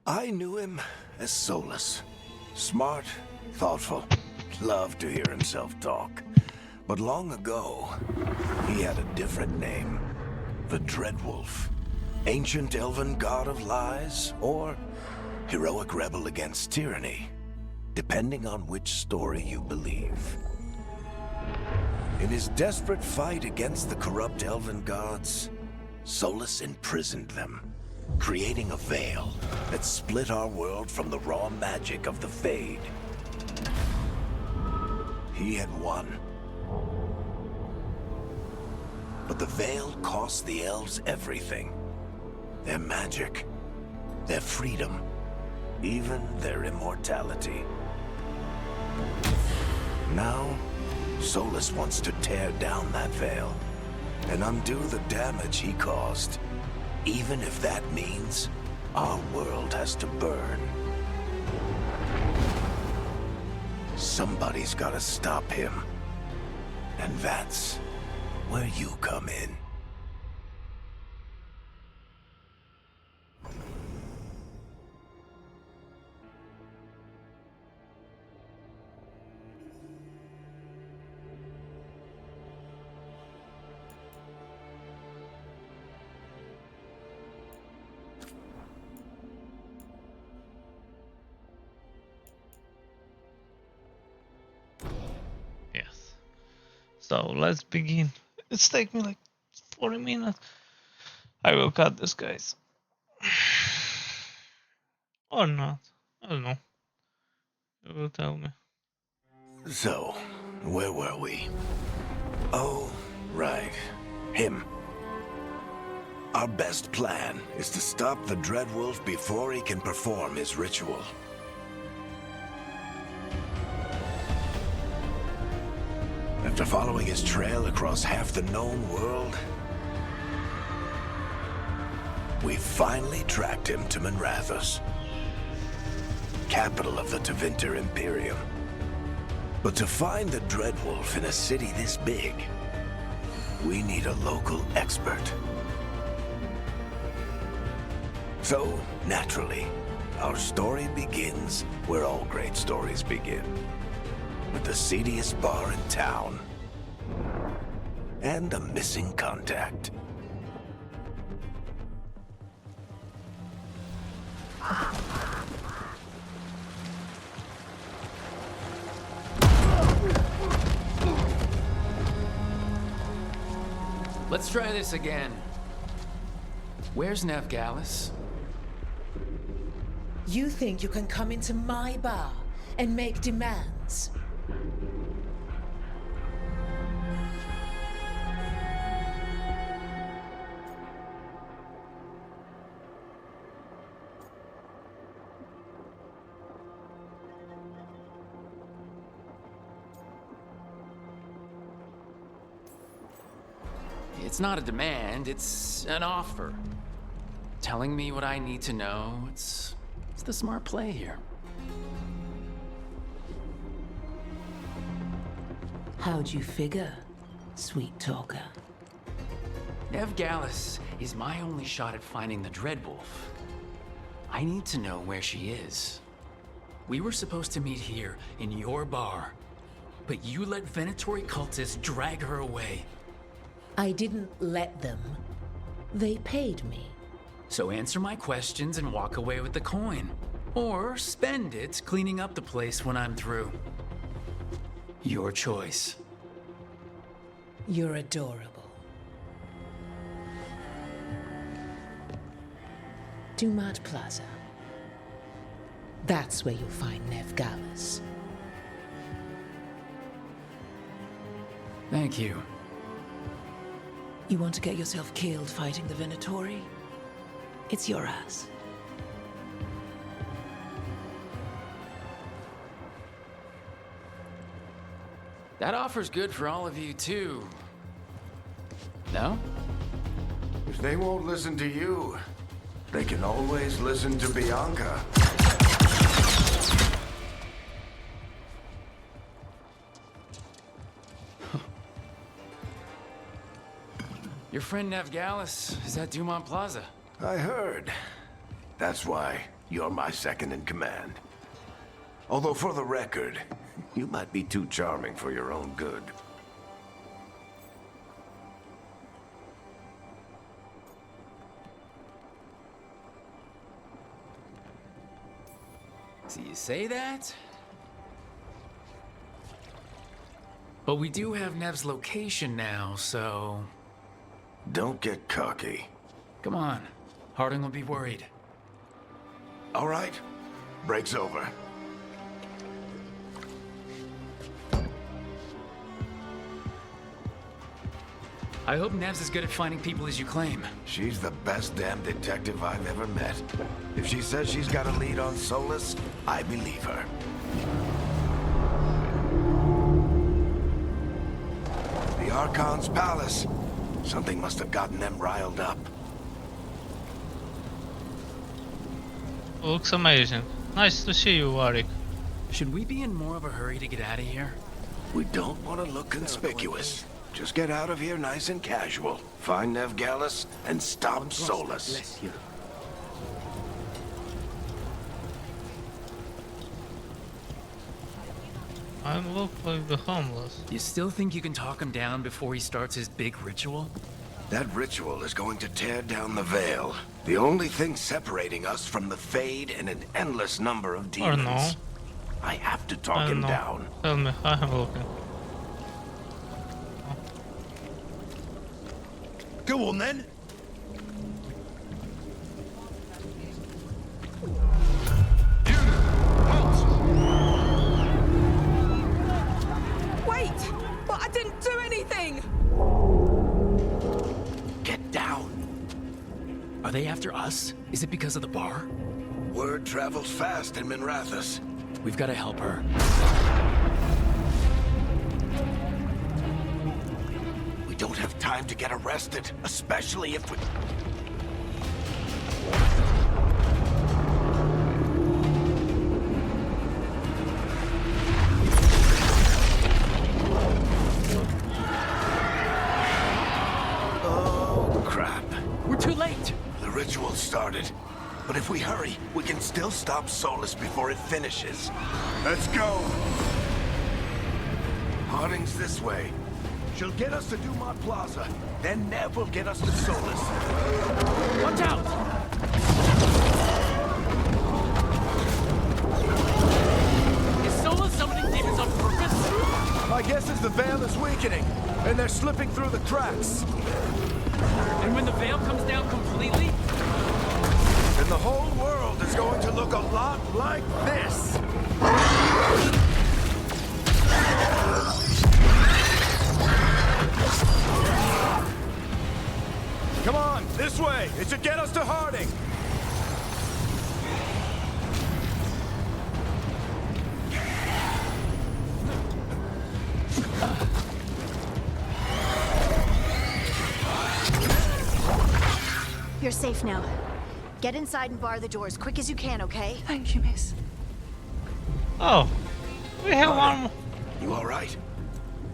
I knew him as Solus. Smart, thoughtful, loved to hear himself talk. But long ago, he had a different name. The Dreadwolf. Ancient elven god of lies, or heroic rebel against tyranny, depending on which story you believe. In his desperate fight against the corrupt elven gods, Solus imprisoned them, creating a veil that split our world from the raw magic of the Fade. He had won. But the veil cost the elves everything. Their magic, their freedom, even their immortality. Now, Solus wants to tear down that veil and undo the damage he caused, even if that means our world has to burn. Somebody's gotta stop him, and that's where you come in. Yes. So let's begin. It's taking me like 40 minutes. I will cut this, guys. Or not. I don't know. You will tell me. So, where were we? Oh, right. Him. Our best plan is to stop the Dreadwolf before he can perform his ritual. After following his trail across half the known world, we finally tracked him to Minrathous, capital of the Tevinter Imperium. But to find the Dreadwolf in a city this big, we need a local expert. So, naturally, our story begins where all great stories begin. With the seediest bar in town. And a missing contact. Let's try this again. Where's Nevgalis? You think you can come into my bar and make demands? It's not a demand, it's an offer. Telling me what I need to know, it's the smart play here. How'd you figure, sweet talker? Nevgalis is my only shot at finding the Dreadwolf. I need to know where she is. We were supposed to meet here in your bar, but you let Venatori cultists drag her away. I didn't let them. They paid me. So answer my questions and walk away with the coin. Or spend it cleaning up the place when I'm through. Your choice. You're adorable. Dumat Plaza. That's where you'll find Nevgalis. Thank you. You want to get yourself killed fighting the Venatori? It's your ass. That offer's good for all of you, too. No? If they won't listen to you, they can always listen to Bianca. Your friend Nevgalis is at Dumont Plaza. I heard. That's why you're my second in command. Although for the record, you might be too charming for your own good. So you say that? But we do have Nev's location now, so... Don't get cocky. Come on. Harding will be worried. All right, break's over. I hope Nev's as good at finding people as you claim. She's the best damn detective I've ever met. If she says she's got a lead on Solus, I believe her. The Archon's palace. Something must have gotten them riled up. Looks amazing. Nice to see you, Warwick. Should we be in more of a hurry to get out of here? We don't want to look conspicuous. Just get out of here nice and casual. Find Nev Gallus and stop Solus. I look like the homeless. You still think you can talk him down before he starts his big ritual? That ritual is going to tear down the veil. The only thing separating us from the Fade and an endless number of demons. Or no. I have to I talk don't him know. down. Tell me, I'm looking. Go on then. Wait! But I didn't do anything! Get down. Are they after us? Is it because of the bar? Word travels fast in Minrathous. We've got to help her. We don't have time to get arrested, especially if we... Oh, crap. We're too late! The ritual started. But if we hurry, we can still stop Solus before it finishes. Let's go! Harding's this way. She'll get us to Dumont Plaza. Then Nev will get us to Solus. Watch out! Is Sola summoning demons on purpose? My guess is the veil is weakening, and they're slipping through the cracks. And when the veil comes down completely? And the whole world is going to look a lot like this. Come on, this way. It should get us to Harding. You're safe now. Get inside and bar the doors quick as you can, okay? Thank you, miss. Oh, we have one more. You all right?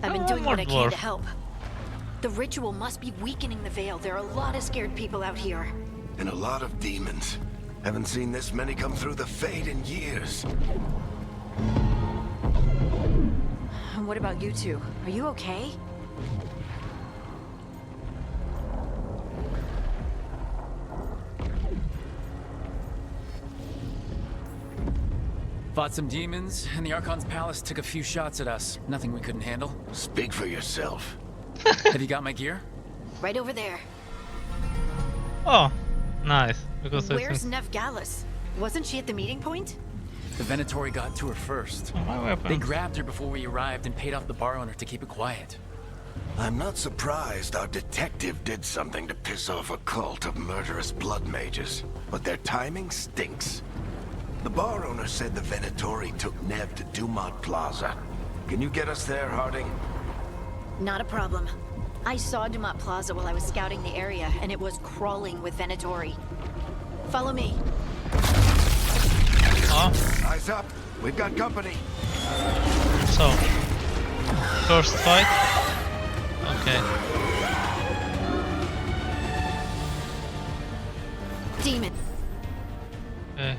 I've been Oh, doing more what I can dwarf. to help. The ritual must be weakening the veil. There are a lot of scared people out here. And a lot of demons. Haven't seen this many come through the Fade in years. And what about you two? Are you okay? Fought some demons, and the Archon's palace took a few shots at us. Nothing we couldn't handle. Speak for yourself. Have you got my gear? Right over there. Oh, nice. Because I Where's think Nev Gallus? Wasn't she at the meeting point? The Venatori got to her first. oh, my weapon. They grabbed her before we arrived and paid off the bar owner to keep it quiet. I'm not surprised our detective did something to piss off a cult of murderous blood mages. But their timing stinks. The bar owner said the Venatori took Nev to Dumont Plaza. Can you get us there, Harding? Not a problem. I saw Dumont Plaza while I was scouting the area, and it was crawling with Venatori. Follow me. Oh, Eyes up. We've got company. so first fight. Okay. Demon. Okay.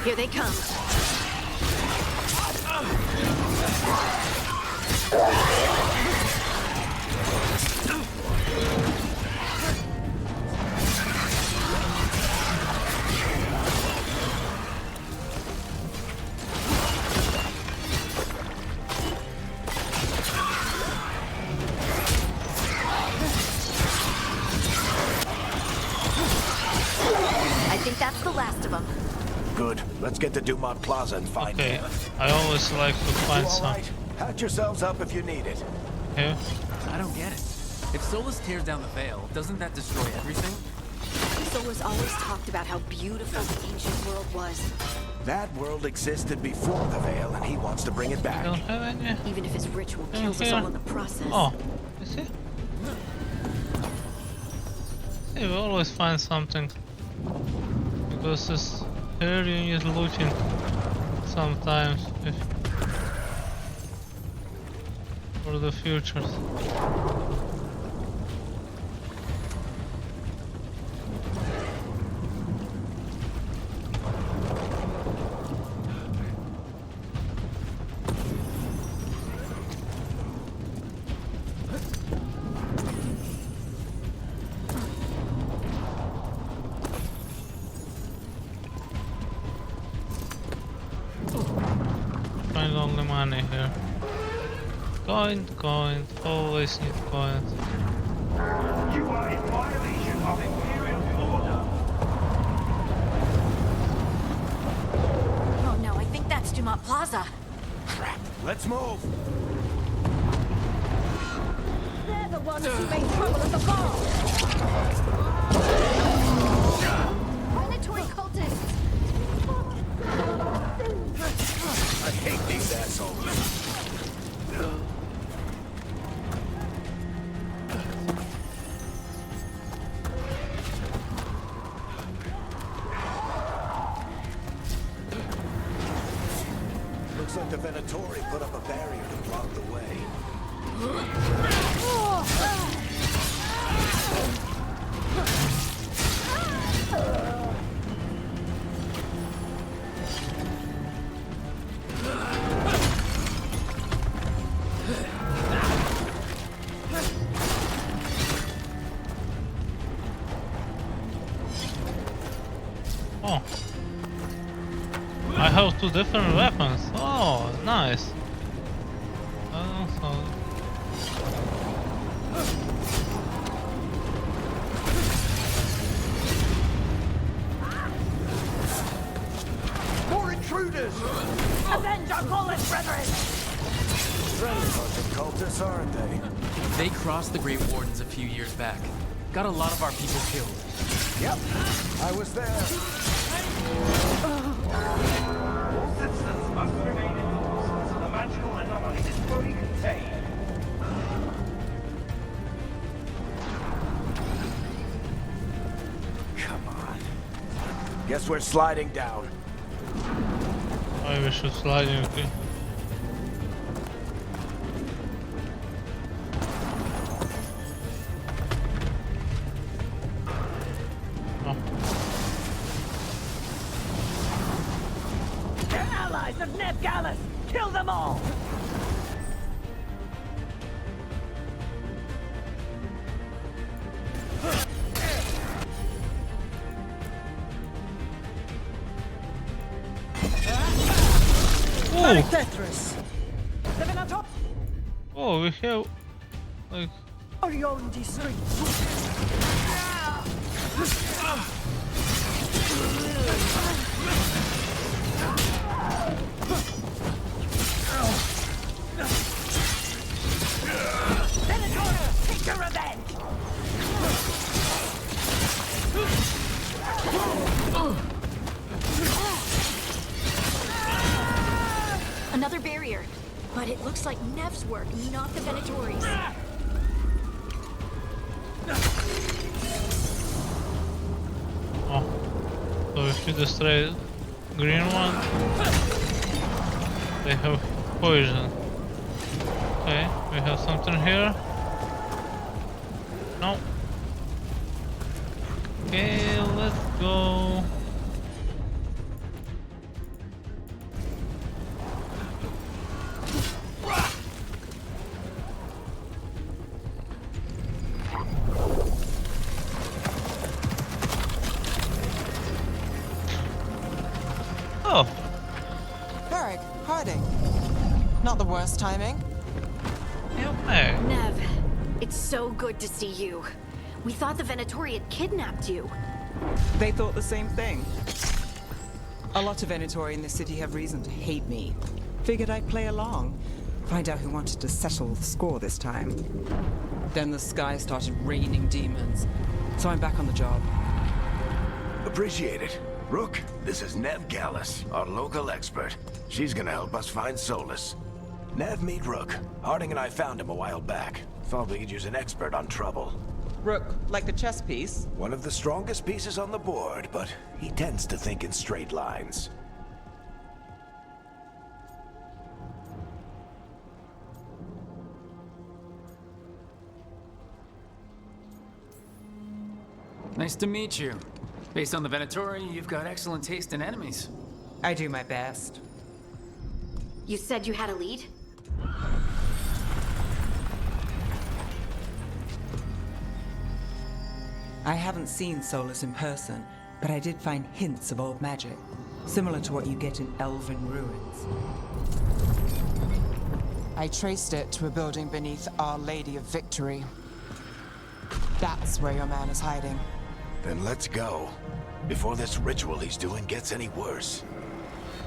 Here they come. I think that's the last of them. Good. Let's get to Dumont Plaza and find Okay, him. I always like to find All some. right. Patch yourselves up if you need it. Here. I don't get it. If Solus tears down the Veil, doesn't that destroy everything? Solus always talked about how beautiful the ancient world was. That world existed before the Veil, and he wants to bring it I back. don't have any. Even if his ritual kills us all in the process. Oh, you see? See, we always find something. Because this here you need looting sometimes for the futures. Find only money here. Coin, always need coins. You are in violation of Imperial order. Oh no, I think that's Dumont Plaza. Crap. Let's move. They're the ones who made trouble at the bar. Planetary cultists. I hate these assholes. Looks like the Venatori put up a barrier to block the way. Oh. I have two different weapons. Oh, nice. More intruders! Avenge our fallen brethren! Friendly bunch of cultists, aren't they? They crossed the Great Wardens a few years back. Got a lot of our people killed. Yep. I was there. All citizens must remain indoors until the magical anomaly is fully contained. Come on. Guess we're sliding down. Why we should slide in here? Oh. They're allies of Neb Gallus! Kill them all! Oh, Thedas! The Venator! oh, we have like Orion di Street! Venator! Take your revenge! Another barrier. But it looks like Nev's work, not the Venatori's. oh. So if you destroy green one, they have poison. Okay, we have something here. No. Okay, let's go. Oh, Varric, hiding. Not the worst timing. yeah, man. Nev, it's so good to see you. We thought the Venatori had kidnapped you. They thought the same thing. A lot of Venatori in this city have reason to hate me. Figured I'd play along. Find out who wanted to settle the score this time. Then the sky started raining demons. So I'm back on the job. Appreciate it. Rook, this is Nev Gallus, our local expert. She's gonna help us find Solus. Nev, meet Rook. Harding and I found him a while back. Thought we could use an expert on trouble. Rook, like the chess piece? One of the strongest pieces on the board, but he tends to think in straight lines. Nice to meet you. Based on the Venatori, you've got excellent taste in enemies. I do my best. You said you had a lead? I haven't seen Solus in person, but I did find hints of old magic, similar to what you get in elven ruins. I traced it to a building beneath Our Lady of Victory. That's where your man is hiding. Then let's go. Before this ritual he's doing gets any worse.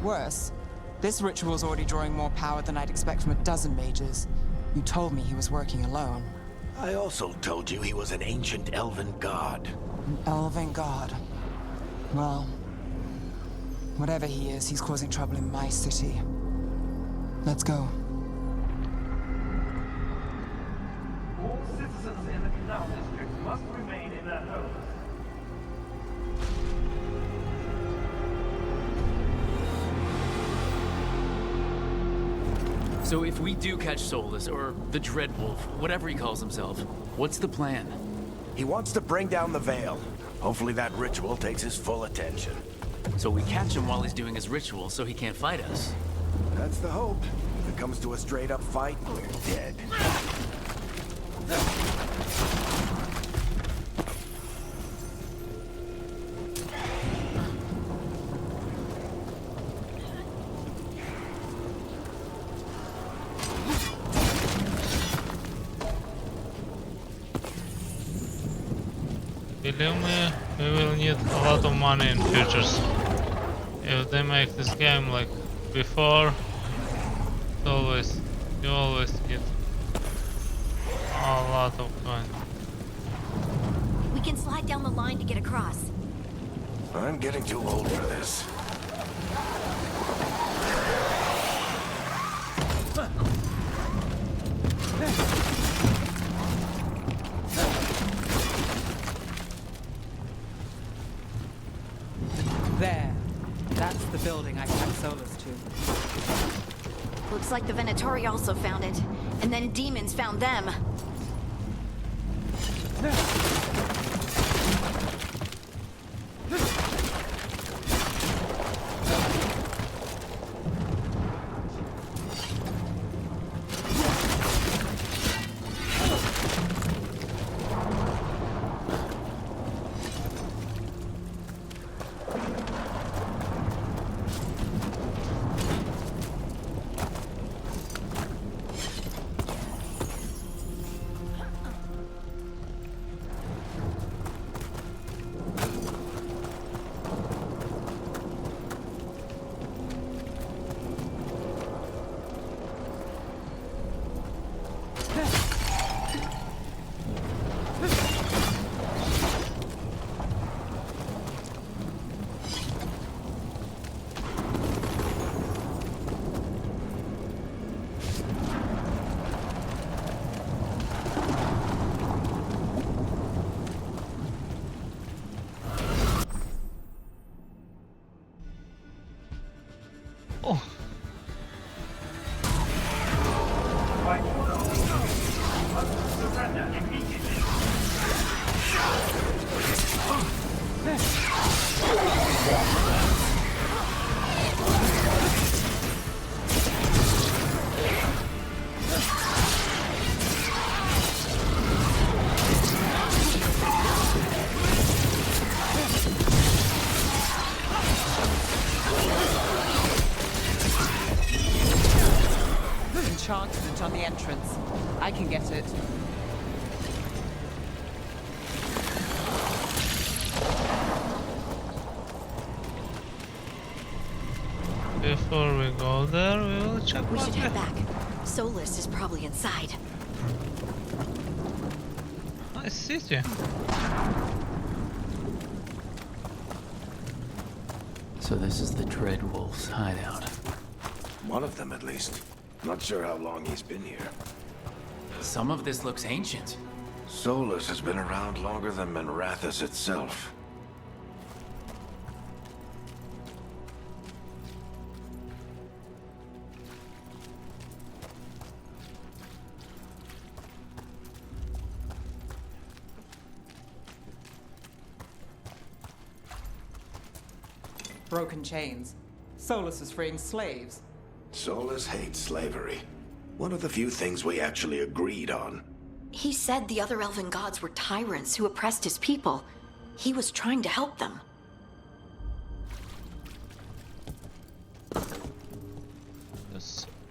Worse, this ritual's already drawing more power than I'd expect from a dozen mages. You told me he was working alone. I also told you he was an ancient elven god. An elven god. Well, whatever he is, he's causing trouble in my city. Let's go. All citizens in the Canal District must remain in their homes. So if we do catch Solus, or the Dreadwolf, whatever he calls himself, what's the plan? He wants to bring down the Veil. Hopefully that ritual takes his full attention. So we catch him while he's doing his ritual so he can't fight us. That's the hope. If it comes to a straight-up fight, we're dead. Believe me, we will need a lot of money in futures. If they make this game like before, you always need a lot of coin. We can slide down the line to get across. I'm getting too old for this. There. That's the building I sent Solus to. Looks like the Venatori also found it. And then demons found them. Oh, By order of the Council, must surrender immediately. on the entrance. I can get it. Before we go there, we will check We what should head the- back. Solus is probably inside. Nice city. So this is the Dreadwolf's hideout. One of them, at least. Not sure how long he's been here. Some of this looks ancient. Solus has been around longer than Minrathous itself. Broken chains. Solus is freeing slaves. Solus hates slavery. One of the few things we actually agreed on. He said the other elven gods were tyrants who oppressed his people. He was trying to help them.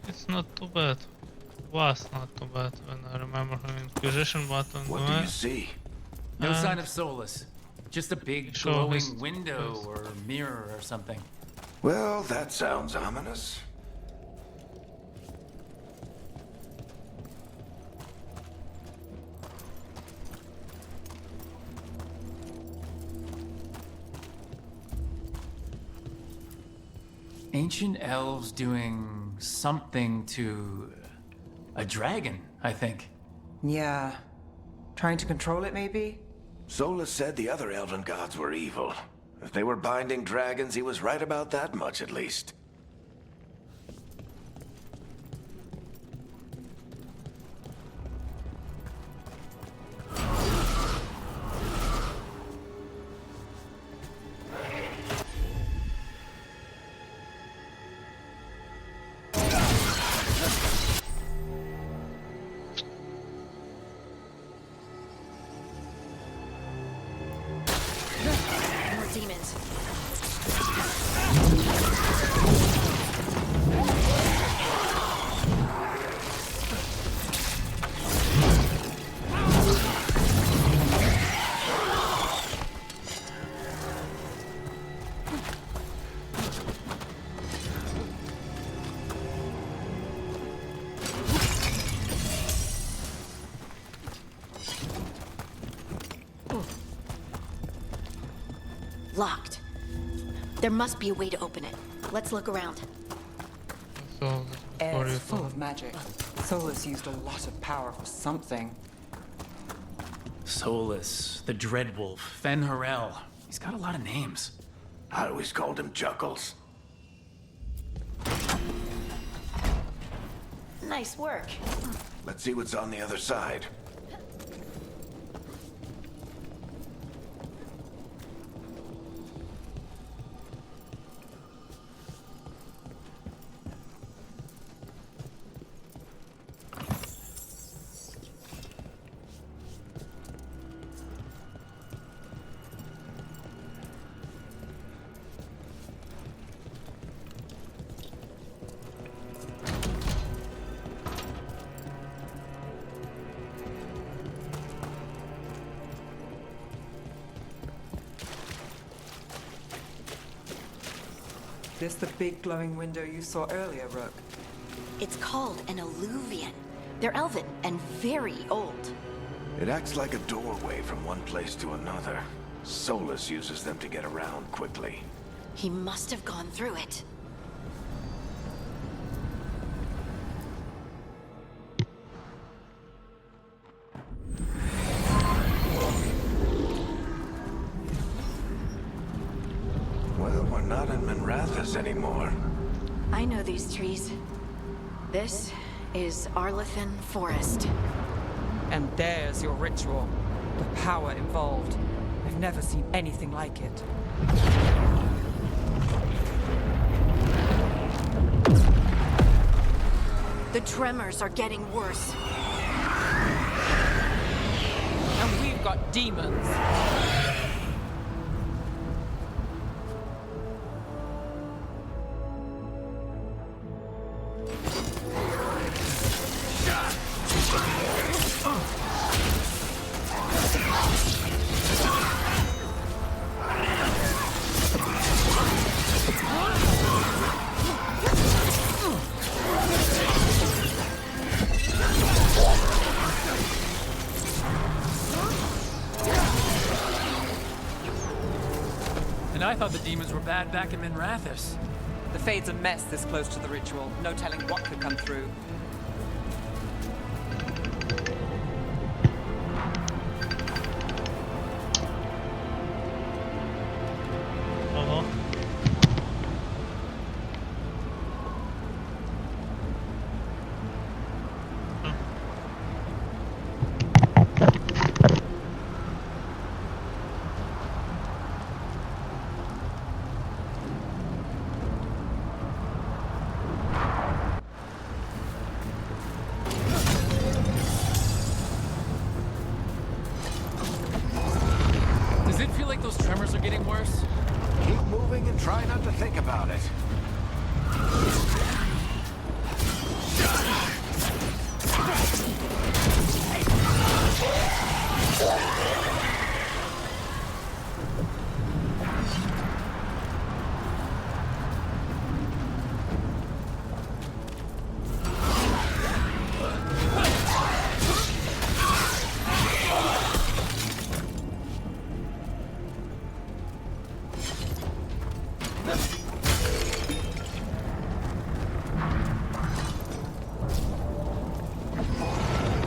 It's not too bad. Was not too bad when I remember him Inquisition button. What do you see? No sign of Solus. Just a big Show his- glowing window or mirror or something. Well, that sounds ominous. Ancient elves doing something to a dragon, I think. Yeah. Trying to control it, maybe? Solus said the other elven gods were evil. If they were binding dragons, he was right about that much, at least. More demons. Locked. There must be a way to open it. Let's look around. So, for Air's you full to- of magic. Solus used a lot of power for something. Solus, the Dreadwolf, Fen'Harel. He's got a lot of names. I always called him Chuckles. Nice work. Let's see what's on the other side. This the big glowing window you saw earlier, Rook? It's called an alluvian. They're elven and very old. It acts like a doorway from one place to another. Solus uses them to get around quickly. He must have gone through it. Well, we're not in Minrathous anymore. I know these trees. This is Arlethan Forest. And there's your ritual. The power involved. I've never seen anything like it. The tremors are getting worse. And we've got demons. I thought the demons were bad back in Minrathis. The Fade's a mess this close to the ritual. No telling what could come through. Oho. Does it feel like those tremors are getting worse? Keep moving and try not to think about it.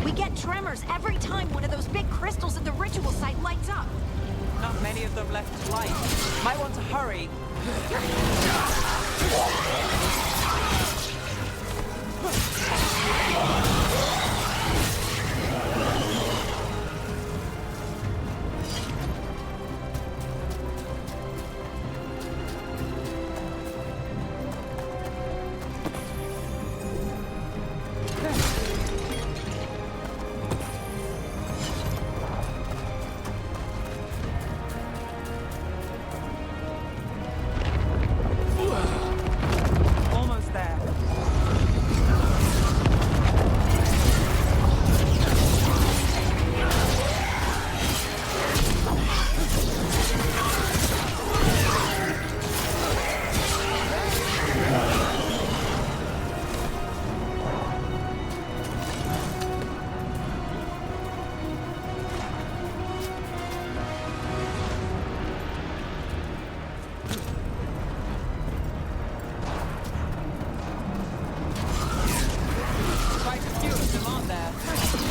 We get tremors every time one of those big crystals at the ritual site lights up. Not many of them left to light. Might want to hurry. Almost there. Quite a few of them on there.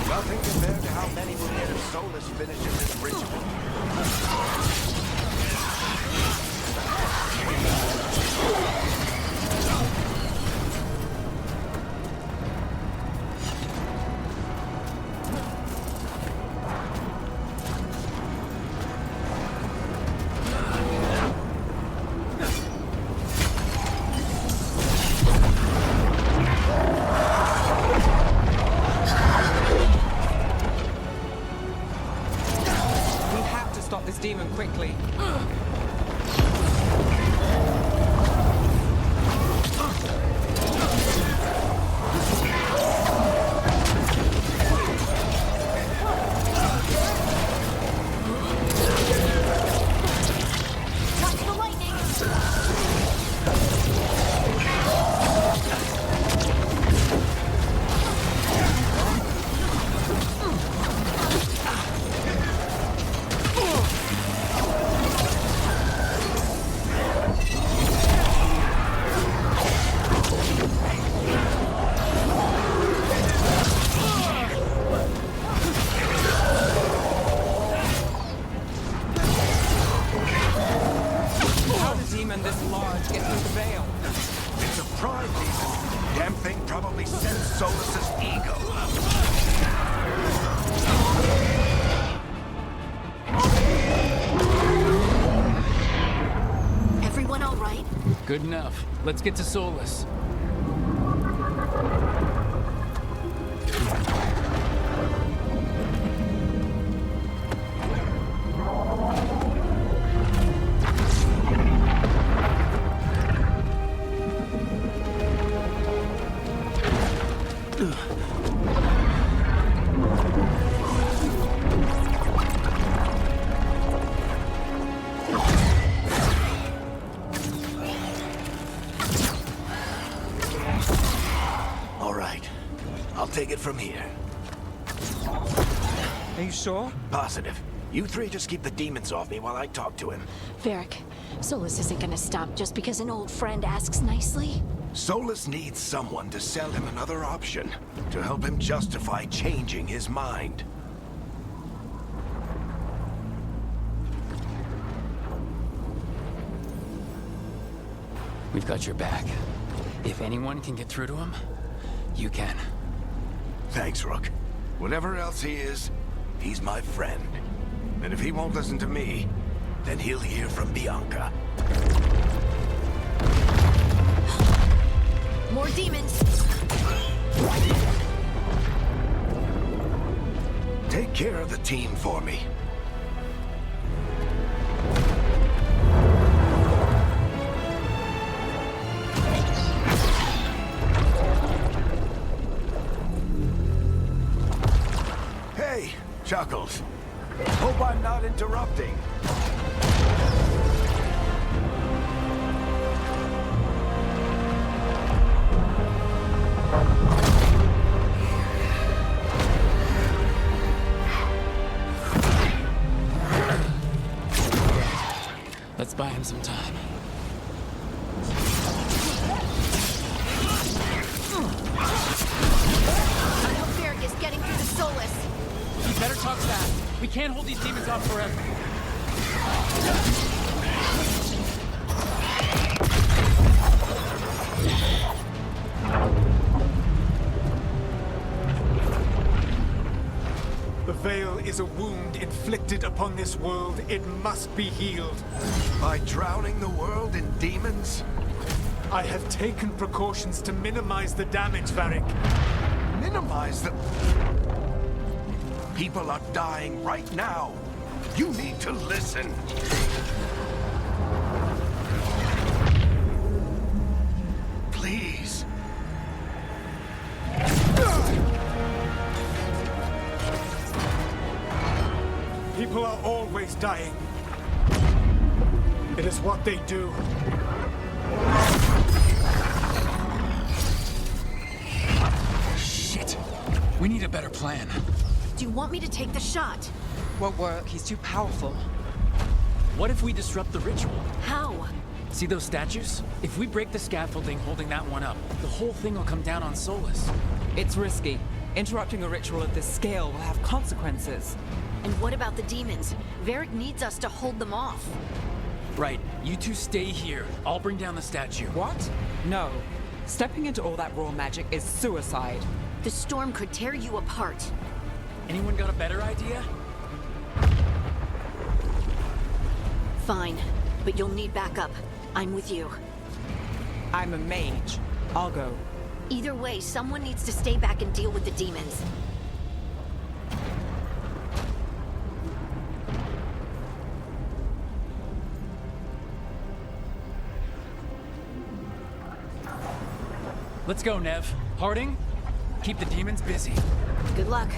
Nothing compared to how many will get if Solus finishes his ritual. We have to stop this demon quickly. Watch the lightning! How did a demon this large get through the veil? It's a pride demon. Damn thing probably sensed Solus's ego. Everyone all right? Good enough. Let's get to Solus. All right. I'll take it from here. Are you sure? Positive. You three just keep the demons off me while I talk to him. Varric, Solus isn't gonna stop just because an old friend asks nicely. Solus needs someone to sell him another option, to help him justify changing his mind. We've got your back. If anyone can get through to him, you can. Thanks, Rook. Whatever else he is, he's my friend. And if he won't listen to me, then he'll hear from Bianca. More demons! Take care of the team for me. Hey, Chuckles. Hope I'm not interrupting. Let's buy him some time. I hope Varric is getting through the Solus. You better talk fast. We can't hold these demons off forever. The Veil is a wound inflicted upon this world. It must be healed. By drowning the world in demons? I have taken precautions to minimize the damage, Varric. Minimize the... People are dying right now. You need to listen. Please. People are always dying. It is what they do. Shit. We need a better plan. Do you want me to take the shot? Won't work. He's too powerful. What if we disrupt the ritual? How? See those statues? If we break the scaffolding holding that one up, the whole thing will come down on Solus. It's risky. Interrupting a ritual of this scale will have consequences. And what about the demons? Varric needs us to hold them off. Right, you two stay here. I'll bring down the statue. What? No. Stepping into all that raw magic is suicide. The storm could tear you apart. Anyone got a better idea? Fine, but you'll need backup. I'm with you. I'm a mage. I'll go. Either way, someone needs to stay back and deal with the demons. Let's go, Nev. Harding, keep the demons busy. Good luck.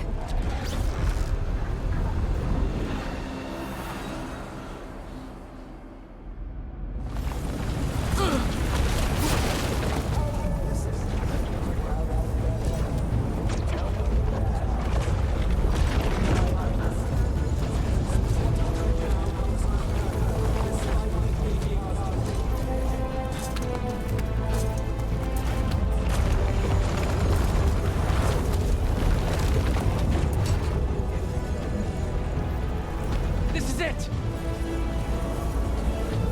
This is it!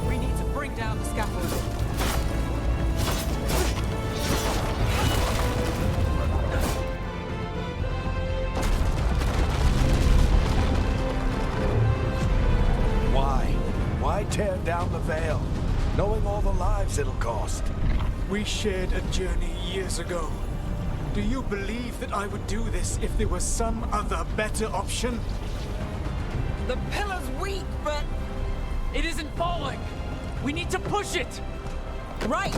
We need to bring down the scaffolding. Why tear down the Veil, knowing all the lives it'll cost? We shared a journey years ago. Do you believe that I would do this if there was some other better option? The pillar's weak, but... It isn't falling! We need to push it! Right!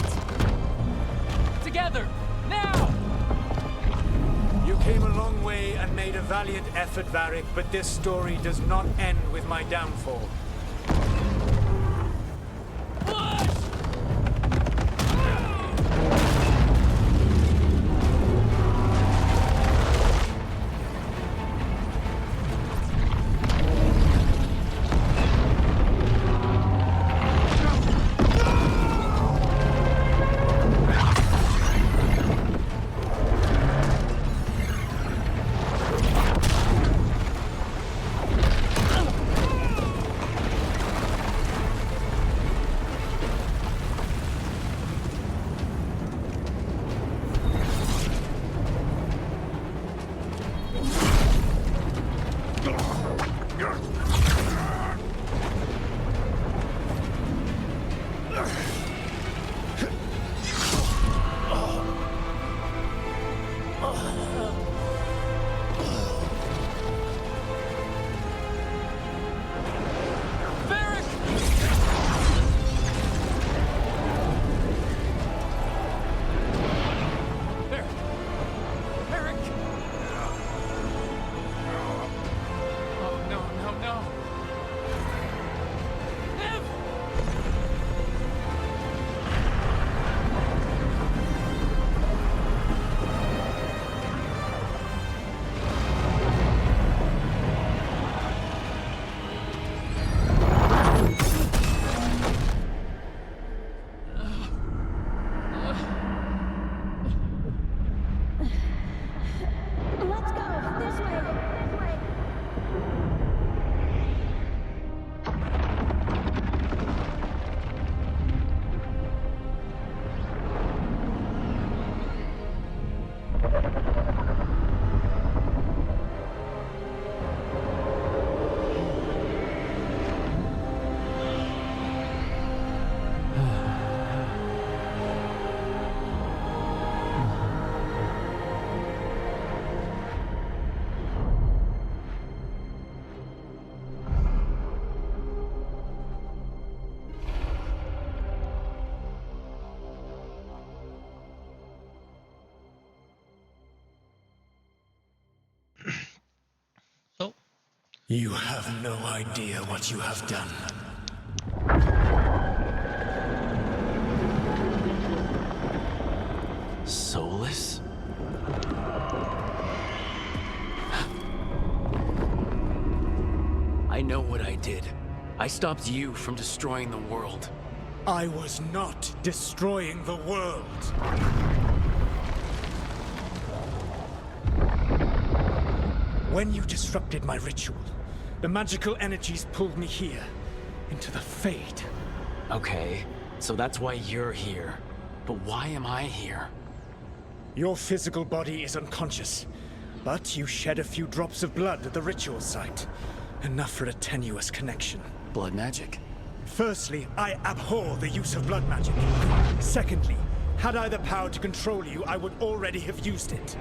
Together! Now! You came a long way and made a valiant effort, Varric, but this story does not end with my downfall. Push! You have no idea what you have done. Soulless? I know what I did. I stopped you from destroying the world. I was not destroying the world. When you disrupted my ritual, the magical energies pulled me here, into the Fade. Okay, so that's why you're here. But why am I here? Your physical body is unconscious, but you shed a few drops of blood at the ritual site. Enough for a tenuous connection. Blood magic? Firstly, I abhor the use of blood magic. Secondly, had I the power to control you, I would already have used it.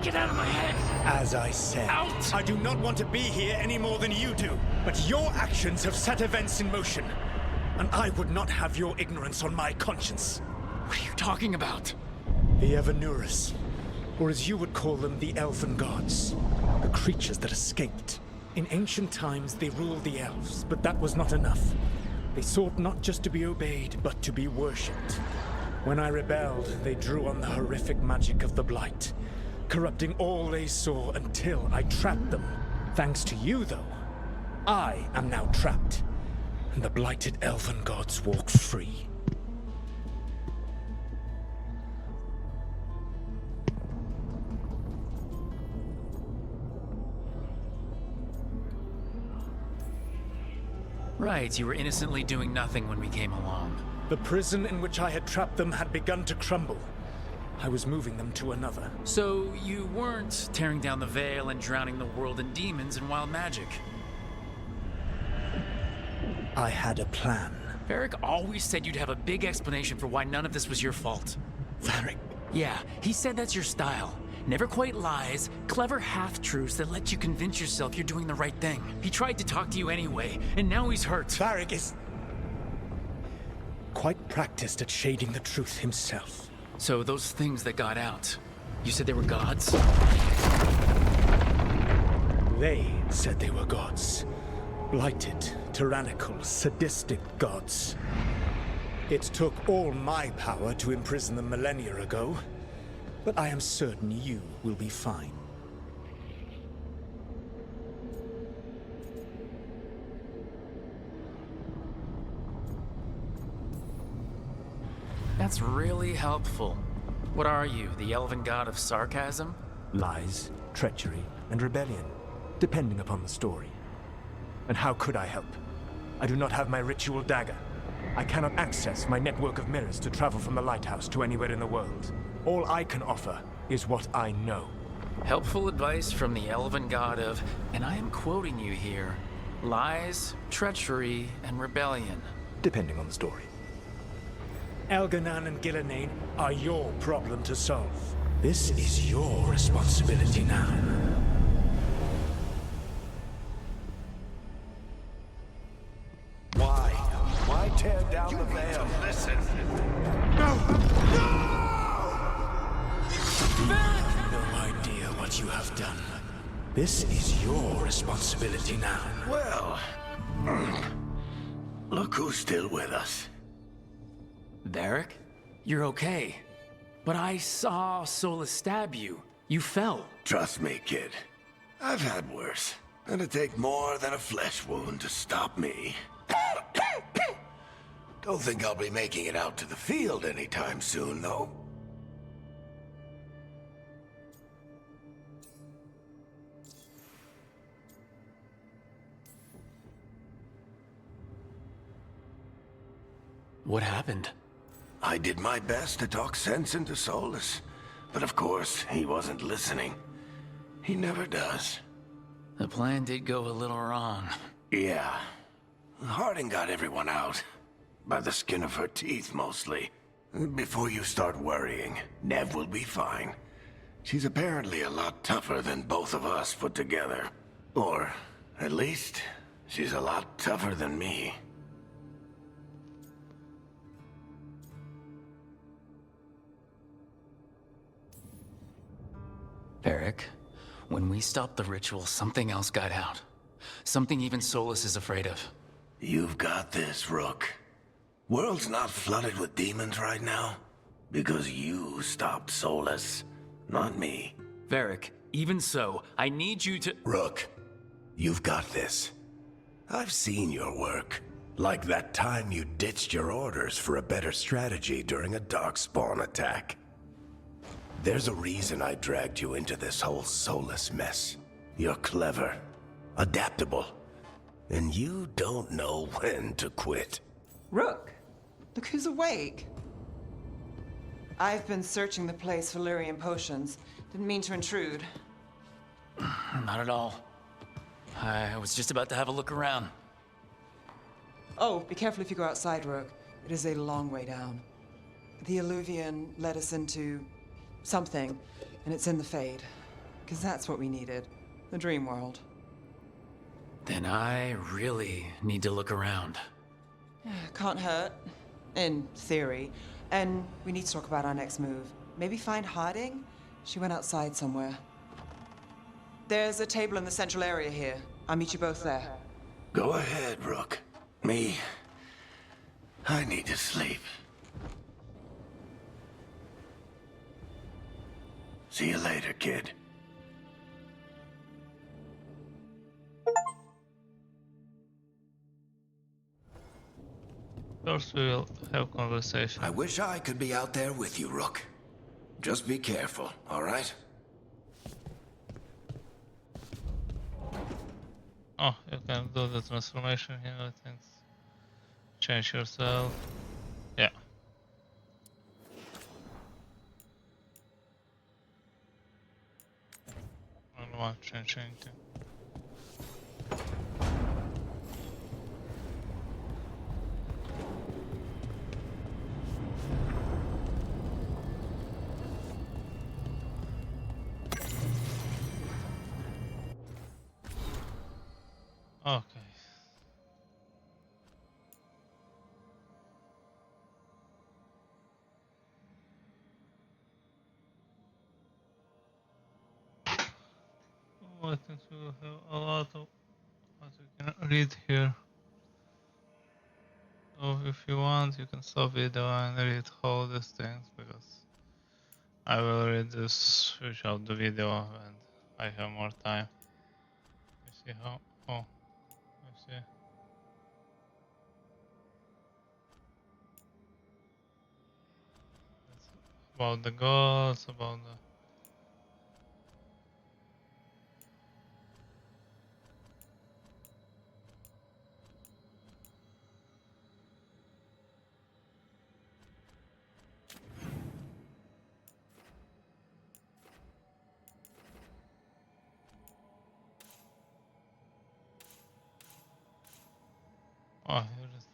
Get out of my head! As I said, Out! I do not want to be here any more than you do. But your actions have set events in motion. And I would not have your ignorance on my conscience. What are you talking about? The Evanurus, or as you would call them, the Elven Gods. The creatures that escaped. In ancient times, they ruled the elves, but that was not enough. They sought not just to be obeyed, but to be worshipped. When I rebelled, they drew on the horrific magic of the Blight, corrupting all they saw until I trapped them. Thanks to you, though, I am now trapped, and the blighted Elven Gods walk free. Right, you were innocently doing nothing when we came along. The prison in which I had trapped them had begun to crumble. I was moving them to another. So you weren't tearing down the veil and drowning the world in demons and wild magic? I had a plan. Varric always said you'd have a big explanation for why none of this was your fault. Varric? Yeah, he said that's your style. Never quite lies, clever half-truths that let you convince yourself you're doing the right thing. He tried to talk to you anyway, and now he's hurt. Varric is quite practiced at shading the truth himself. So those things that got out, you said they were gods? They said they were gods. Blighted, tyrannical, sadistic gods. It took all my power to imprison them millennia ago, but I am certain you will be fine. That's really helpful. What are you, the elven god of sarcasm? Lies, treachery, and rebellion, depending upon the story. And how could I help? I do not have my ritual dagger. I cannot access my network of mirrors to travel from the lighthouse to anywhere in the world. All I can offer is what I know. Helpful advice from the elven god of, and I am quoting you here, lies, treachery, and rebellion. Depending on the story. Elganan and Gillenane are your problem to solve. This is your responsibility now. Why tear down the veil? Listen. No! Idea what you have done. This is your responsibility now. Well, look who's still with us. Varric? You're okay. But I saw Solus stab you. You fell. Trust me, kid. I've had worse. It'd take more than a flesh wound to stop me. Don't think I'll be making it out to the field anytime soon, though. What happened? I did my best to talk sense into Solus, but of course, he wasn't listening. He never does. The plan did go a little wrong. Yeah. Harding got everyone out. By the skin of her teeth, mostly. Before you start worrying, Nev will be fine. She's apparently a lot tougher than both of us put together. Or, at least, She's a lot tougher than me. Varric, when we stopped the ritual, something else got out. Something even Solus is afraid of. You've got this, Rook. World's not flooded with demons right now. Because you stopped Solus, not me. Varric, even so, I need you to— Rook, you've got this. I've seen your work. Like that time you ditched your orders for a better strategy during a darkspawn attack. There's a reason I dragged you into this whole Solus mess. You're clever, adaptable, and you don't know when to quit. Rook, look who's awake. I've been searching the place for Lyrian potions. Didn't mean to intrude. Not at all. I was just about to have a look around. Oh, be careful if you go outside, Rook. It is a long way down. The Alluvian led us into something, and it's in the Fade. Because that's what we needed. The dream world. Then I really need to look around. Can't hurt. In theory. And we need to talk about our next move. Maybe find Harding? She went outside somewhere. There's a table in the central area here. I'll meet you both there. Go ahead, Rook. Me, I need to sleep. See you later, kid. First, we will have conversation. I wish I could be out there with you, Rook. Just be careful, all right? Oh, you can do the transformation here, I think. Change yourself. Yeah. I don't want to change anything. Okay. Oh, I think we will have a lot of what we can read here. So if you want, you can stop video and read all these things because I will read this, switch out the video and I have more time. You see how? Oh, you see. It's about the goals, about the. Oh, here it is.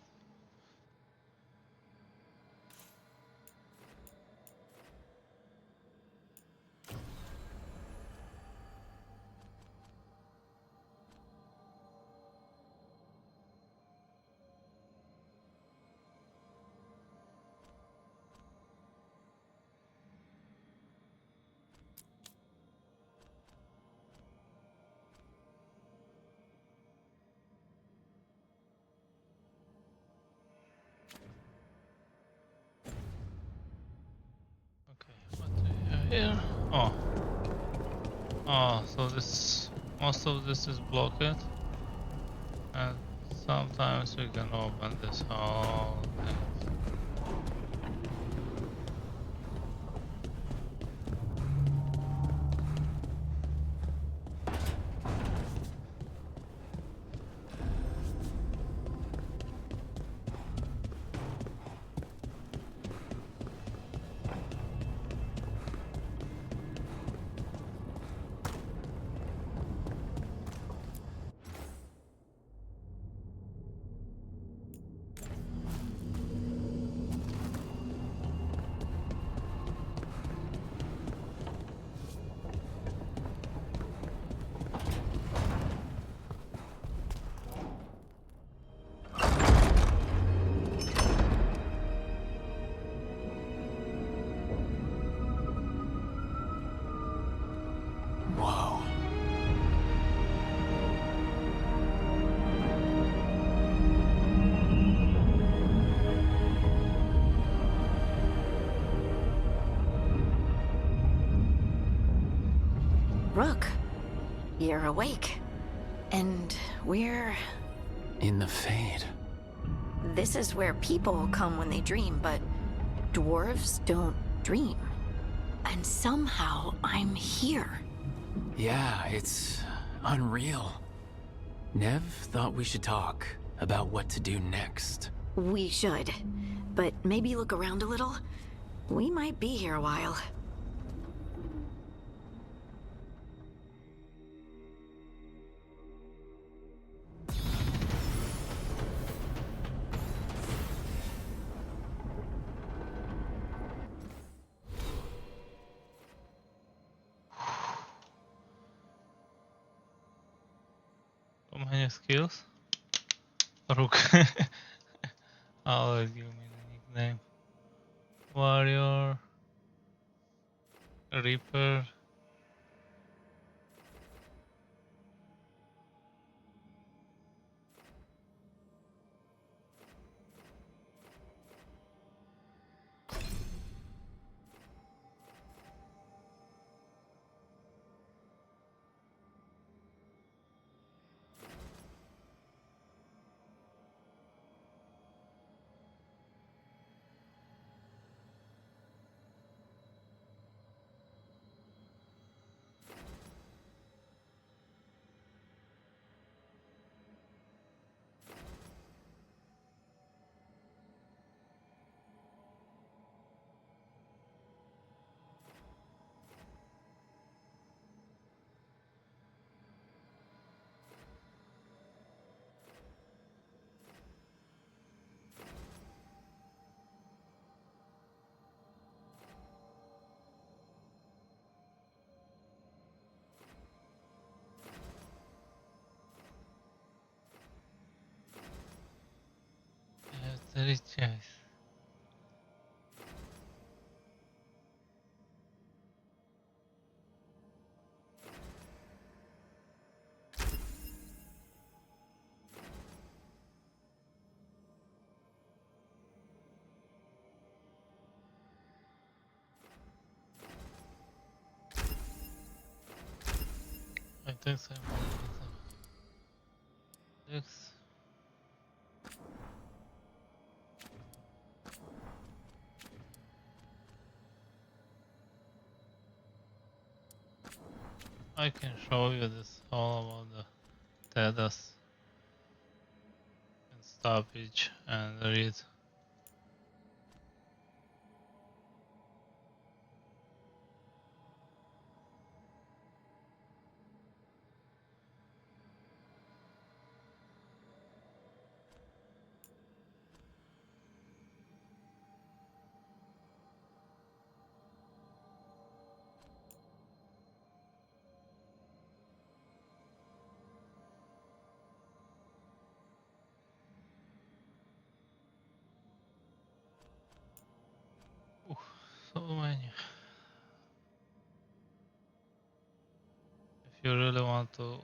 Okay, what do we have here? Oh. Oh, so this, most of this is blocked. And sometimes we can open this whole thing. Rook, you're awake. And we're... In the Fade. This is where people come when they dream, but dwarves don't dream. And somehow I'm here. Yeah, it's unreal. Nev thought we should talk about what to do next. We should. But maybe look around a little. We might be here a while. How many skills? Rook. Always give me the nickname. Warrior. Reaper. Treacherous. I think so. Next. I can show you this all about the Thedas and stoppage and read. Oof, so many. If you really want to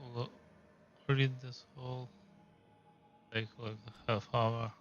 read this whole, take like a half hour.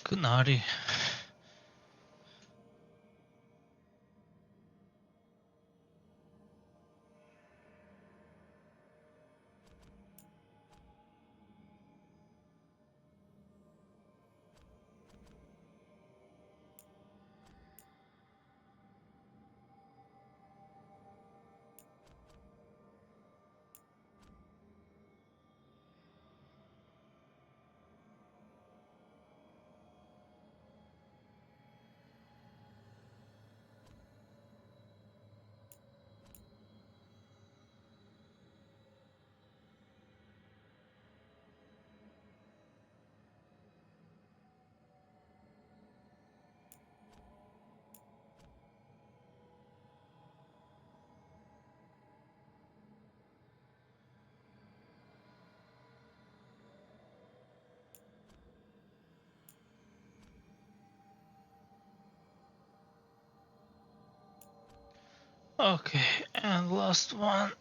Good naughty. Okay, and last one.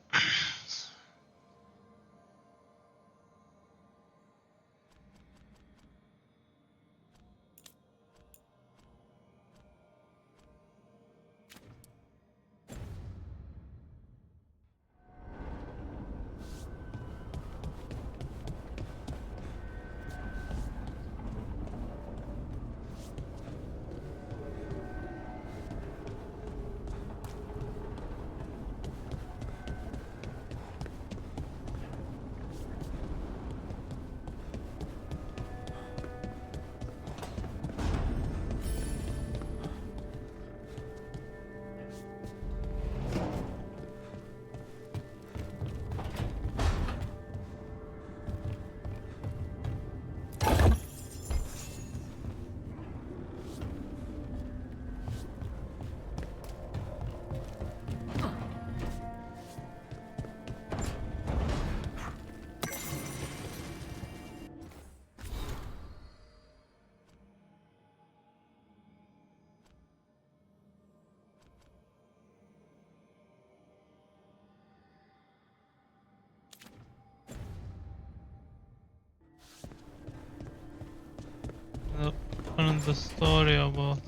Learn the story about.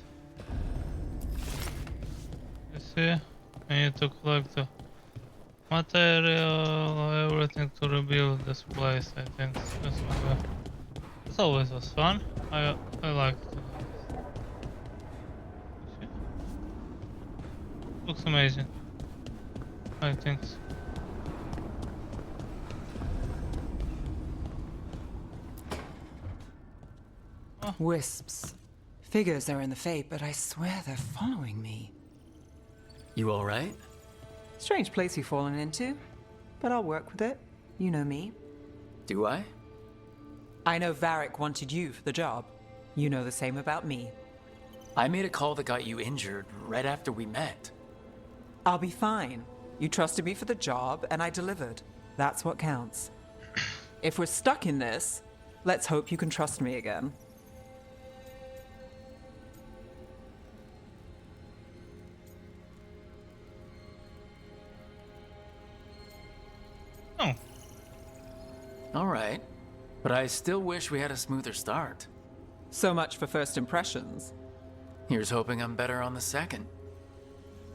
You see, I need to collect the material, everything to rebuild this place. I think this will be. It's always was fun. I like to do this. See? Looks amazing. I think so. Wisps. Figures are in the fate, but I swear they're following me. You alright? Strange place you've fallen into, but I'll work with it. You know me. Do I? I know Varric wanted you for the job. You know the same about me. I made a call that got you injured right after we met. I'll be fine. You trusted me for the job, and I delivered. That's what counts. If we're stuck in this, let's hope you can trust me again. Oh. Alright, but I still wish we had a smoother start. So much for first impressions. Here's hoping I'm better on the second.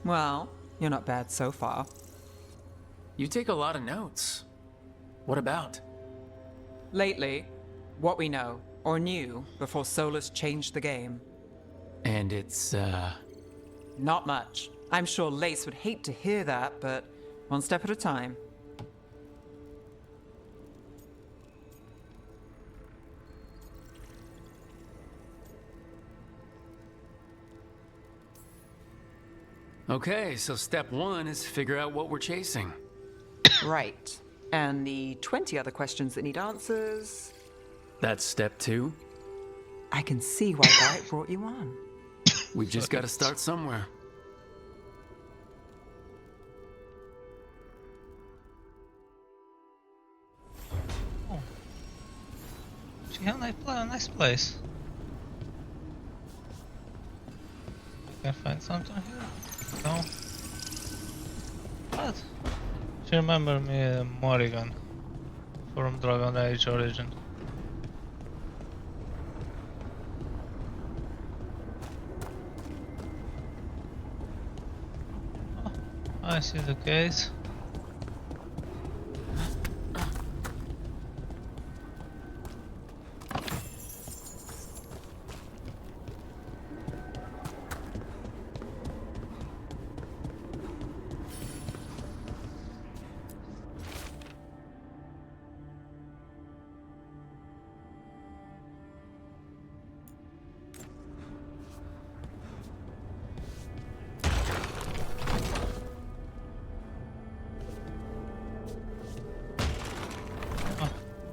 Well, you're not bad so far. You take a lot of notes. What about? Lately, what we know, or knew, before Solus changed the game. And it's, Not much. I'm sure Lace would hate to hear that, but one step at a time. Okay, so step one is figure out what we're chasing. Right. And the 20 other questions that need answers... That's step two. I can see why Varric brought you on. We've just got to start somewhere. Oh. She had a nice place. Can I find something here? No. What? She remember me, Morrigan, from Dragon Age Origin. I see the case.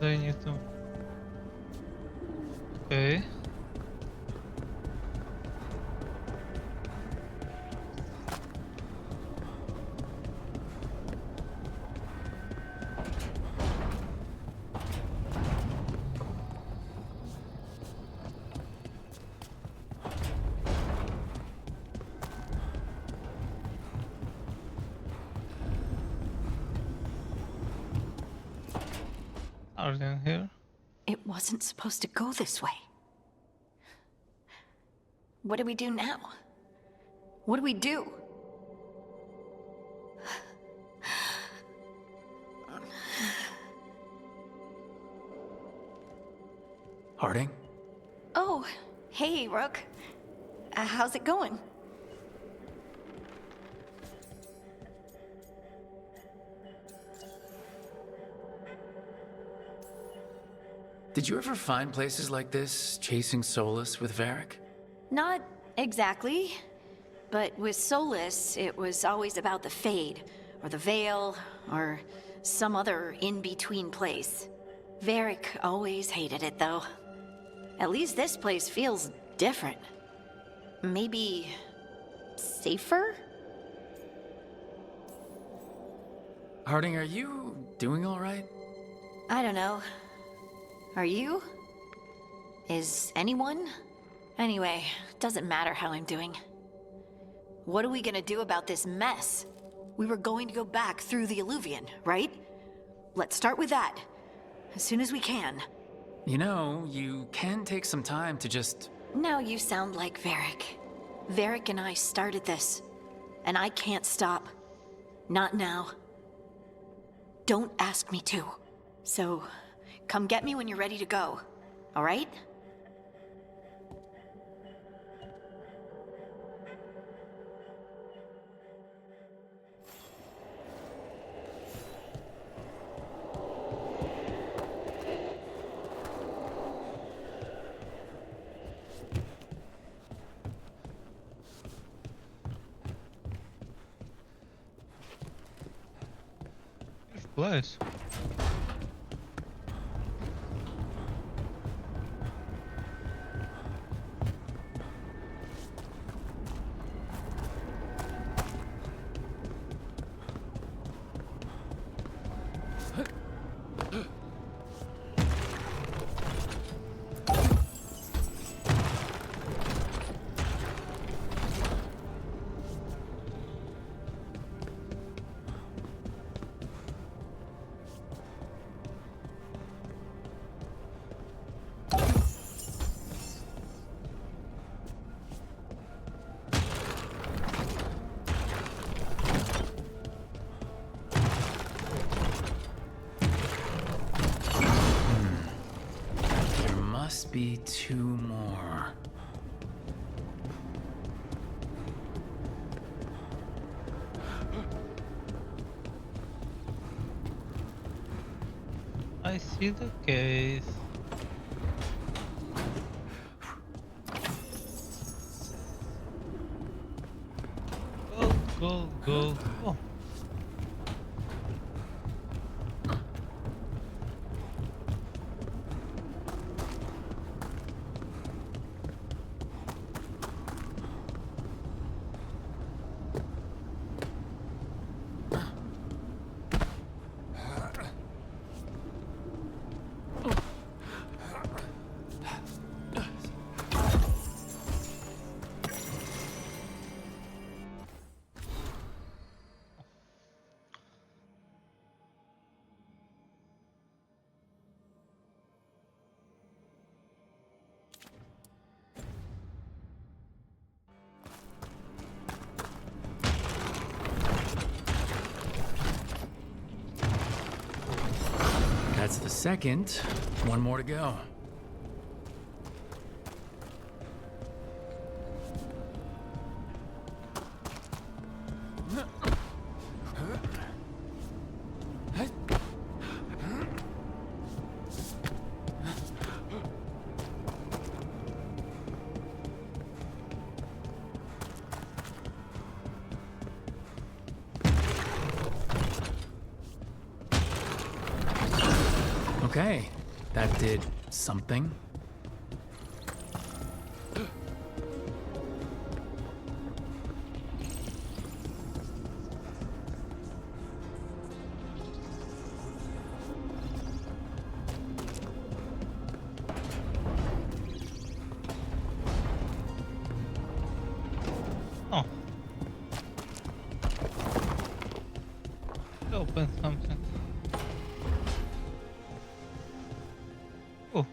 Do I need to? Okay. Are they in here? It wasn't supposed to go this way. What do we do now? What do we do? Harding? Oh, hey, Rook. How's it going? Did you ever find places like this, chasing solace with Varric? Not exactly. But with Solus, it was always about the Fade, or the Veil, or some other in-between place. Varric always hated it, though. At least this place feels different. Maybe safer? Harding, are you doing all right? I don't know. Are you? Is anyone? Anyway, doesn't matter how I'm doing. What are we gonna do about this mess? We were going to go back through the Illuvian, right? Let's start with that. As soon as we can. You know, you can take some time to just... Now you sound like Varric. Varric and I started this. And I can't stop. Not now. Don't ask me to. So, come get me when you're ready to go. All right? Place. Must be two more. I see the case. Gold, gold, gold. Oh. second. One more to go. Okay, that did something. Oh. Open something. Oh.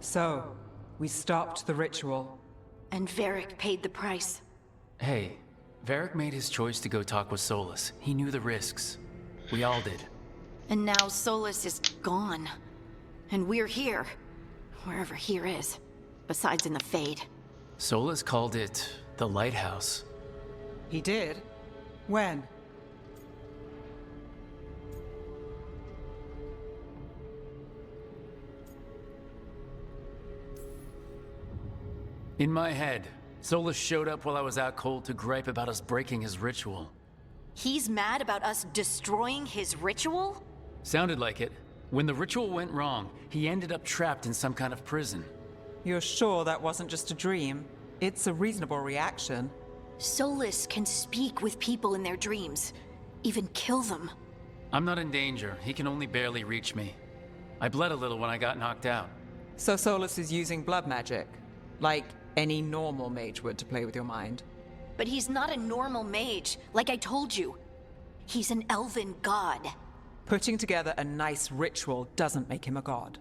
So, we stopped the ritual. And Varric paid the price. Hey, Varric made his choice to go talk with Solus. He knew the risks. We all did. And now Solus is gone. And we're here. Wherever here is. Besides in the Fade. Solus called it the Lighthouse. He did? When? In my head, Solus showed up while I was out cold to gripe about us breaking his ritual. He's mad about us destroying his ritual? Sounded like it. When the ritual went wrong, he ended up trapped in some kind of prison. You're sure that wasn't just a dream? It's a reasonable reaction. Solus can speak with people in their dreams. Even kill them. I'm not in danger. He can only barely reach me. I bled a little when I got knocked out. So Solus is using blood magic? Like any normal mage would to play with your mind? But he's not a normal mage, like I told you. He's an elven god. Putting together a nice ritual doesn't make him a god.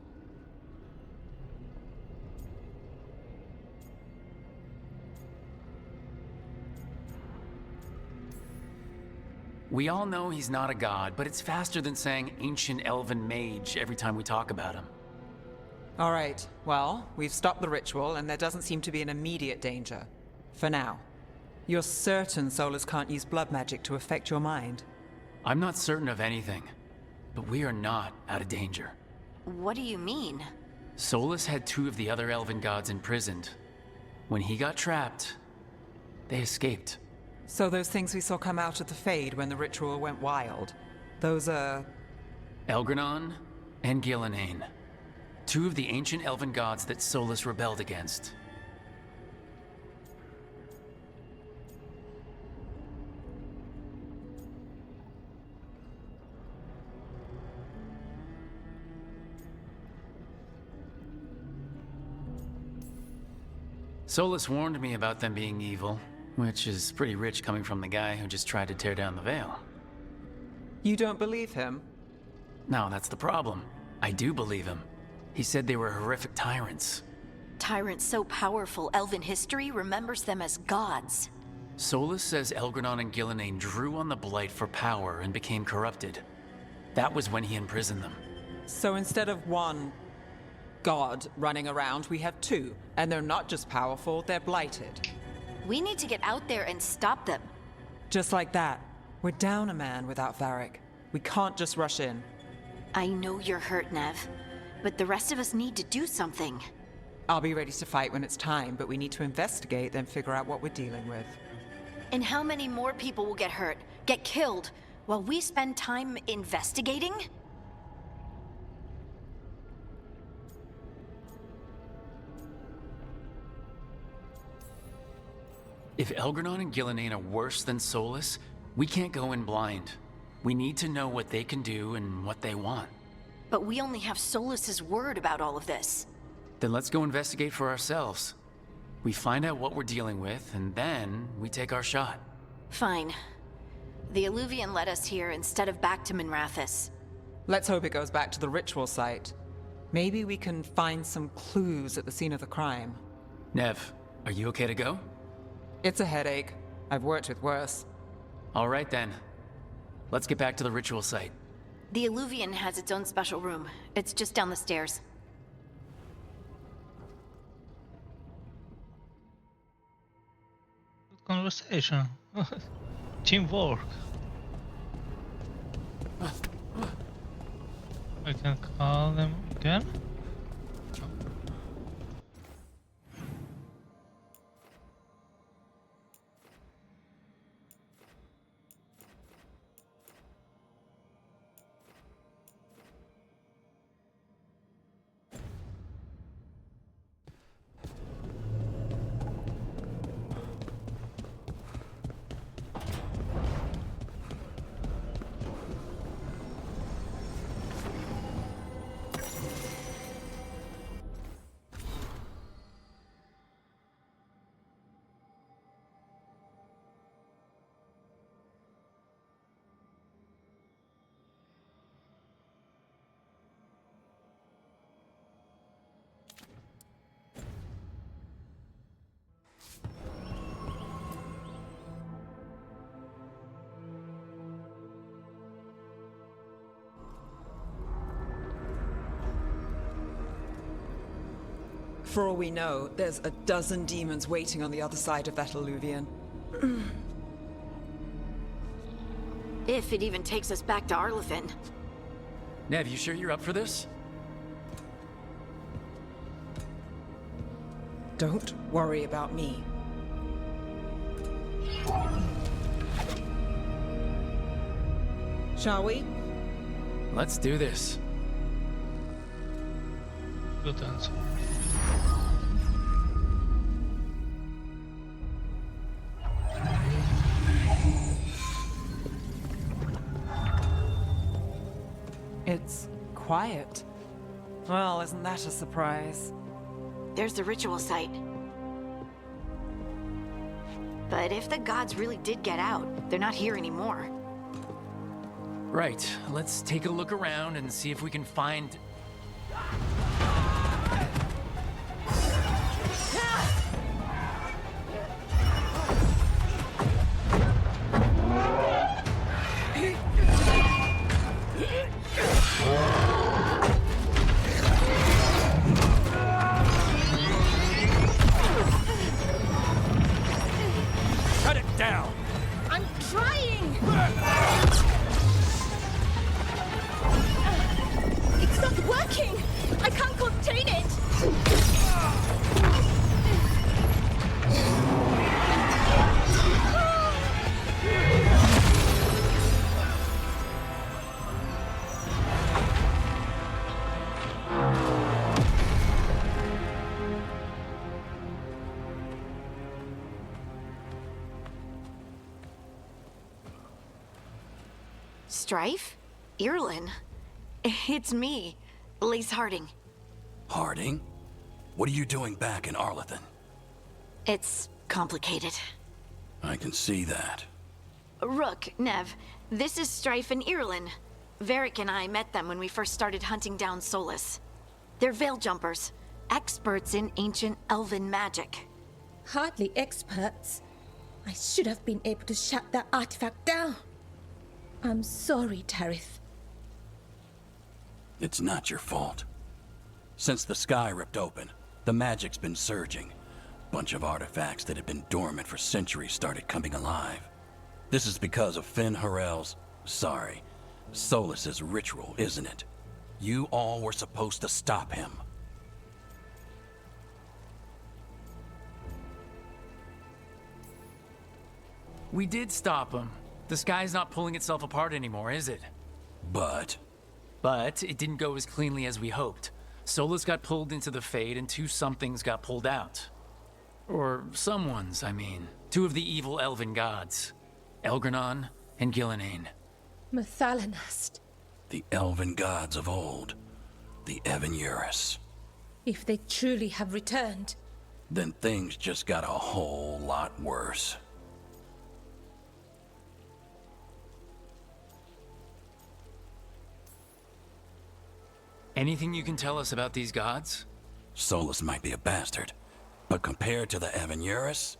We all know he's not a god, but it's faster than saying ancient elven mage every time we talk about him. All right, well, we've stopped the ritual and there doesn't seem to be an immediate danger. For now. You're certain Solus can't use blood magic to affect your mind? I'm not certain of anything, but we are not out of danger. What do you mean? Solus had 2 of the other elven gods imprisoned. When he got trapped, they escaped. So those things we saw come out of the Fade when the ritual went wild, those are... Elgranon and Gillenane. 2 of the ancient elven gods that Solus rebelled against. Solus warned me about them being evil, which is pretty rich coming from the guy who just tried to tear down the veil. You don't believe him? No, that's the problem. I do believe him. He said they were horrific tyrants. Tyrants so powerful, elven history remembers them as gods. Solus says Elgranon and Gillenane drew on the Blight for power and became corrupted. That was when he imprisoned them. So instead of one god running around, we have 2. And they're not just powerful, they're blighted. We need to get out there and stop them. Just like that. We're down a man without Varric. We can't just rush in. I know you're hurt, Nev. But the rest of us need to do something. I'll be ready to fight when it's time, but we need to investigate, then figure out what we're dealing with. And how many more people will get hurt, get killed, while we spend time investigating? If Elgranon and Gillenane are worse than Solus, we can't go in blind. We need to know what they can do and what they want. But we only have Solus's word about all of this. Then let's go investigate for ourselves. We find out what we're dealing with, and then we take our shot. Fine. The Illuvian led us here instead of back to Minrathous. Let's hope it goes back to the ritual site. Maybe we can find some clues at the scene of the crime. Nev, are you okay to go? It's a headache. I've worked with worse. All right then. Let's get back to the ritual site. The Illuvian has its own special room. It's just down the stairs. Good conversation. Teamwork. I can call them again. For all we know, there's a dozen demons waiting on the other side of that Illuvian. If it even takes us back to Arlethan. Nev, you sure you're up for this? Don't worry about me. Shall we? Let's do this. Good answer. It's quiet. Well, isn't that a surprise? There's the ritual site. But if the gods really did get out, they're not here anymore. Right, let's take a look around and see if we can find... Cut it down! I'm trying! It's not working! I can't contain it! Strife? Irlin? It's me, Lace Harding. Harding? What are you doing back in Arlethan? It's complicated. I can see that. Rook, Nev, this is Strife and Irlin. Varric and I met them when we first started hunting down Solus. They're veil jumpers, experts in ancient elven magic. Hardly experts. I should have been able to shut that artifact down. I'm sorry, Tarith. It's not your fault. Since the sky ripped open, the magic's been surging. Bunch of artifacts that had been dormant for centuries started coming alive. This is because of Finn Harel's... Solus's ritual, isn't it? You all were supposed to stop him. We did stop him. The sky's not pulling itself apart anymore, is it? But But it didn't go as cleanly as we hoped. Solus got pulled into the Fade and two somethings got pulled out. Or someone's, I mean. Two of the evil elven gods. Elgranon and Gillenane. Mathalanast. the elven gods of old, the Veilguard. If they truly have returned. Then things just got a whole lot worse. Anything you can tell us about these gods? Solus might be a bastard, but compared to the Veilguard,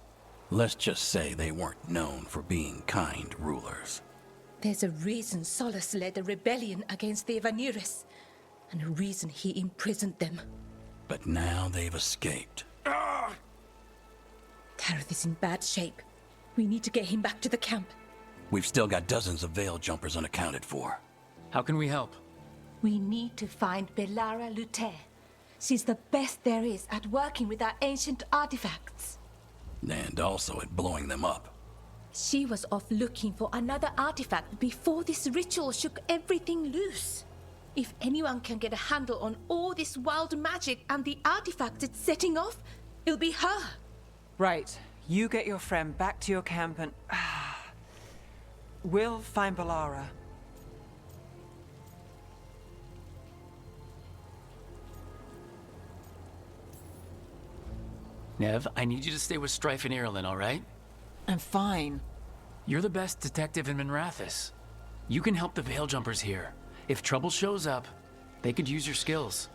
let's just say they weren't known for being kind rulers. There's a reason Solus led a rebellion against the Veilguard, and a reason he imprisoned them. But now they've escaped. Tareth is in bad shape. We need to get him back to the camp. We've still got dozens of veil jumpers unaccounted for. How can we help? We need to find Belara Luther. She's the best there is at working with our ancient artifacts. And also at blowing them up. She was off looking for another artifact before this ritual shook everything loose. If anyone can get a handle on all this wild magic and the artifacts it's setting off, it'll be her. Right. You get your friend back to your camp and... we'll find Belara. Nev, I need you to stay with Strife and Ireland, all right? I'm fine. You're the best detective in Minrathous. You can help the Veil Jumpers here. If trouble shows up, they could use your skills.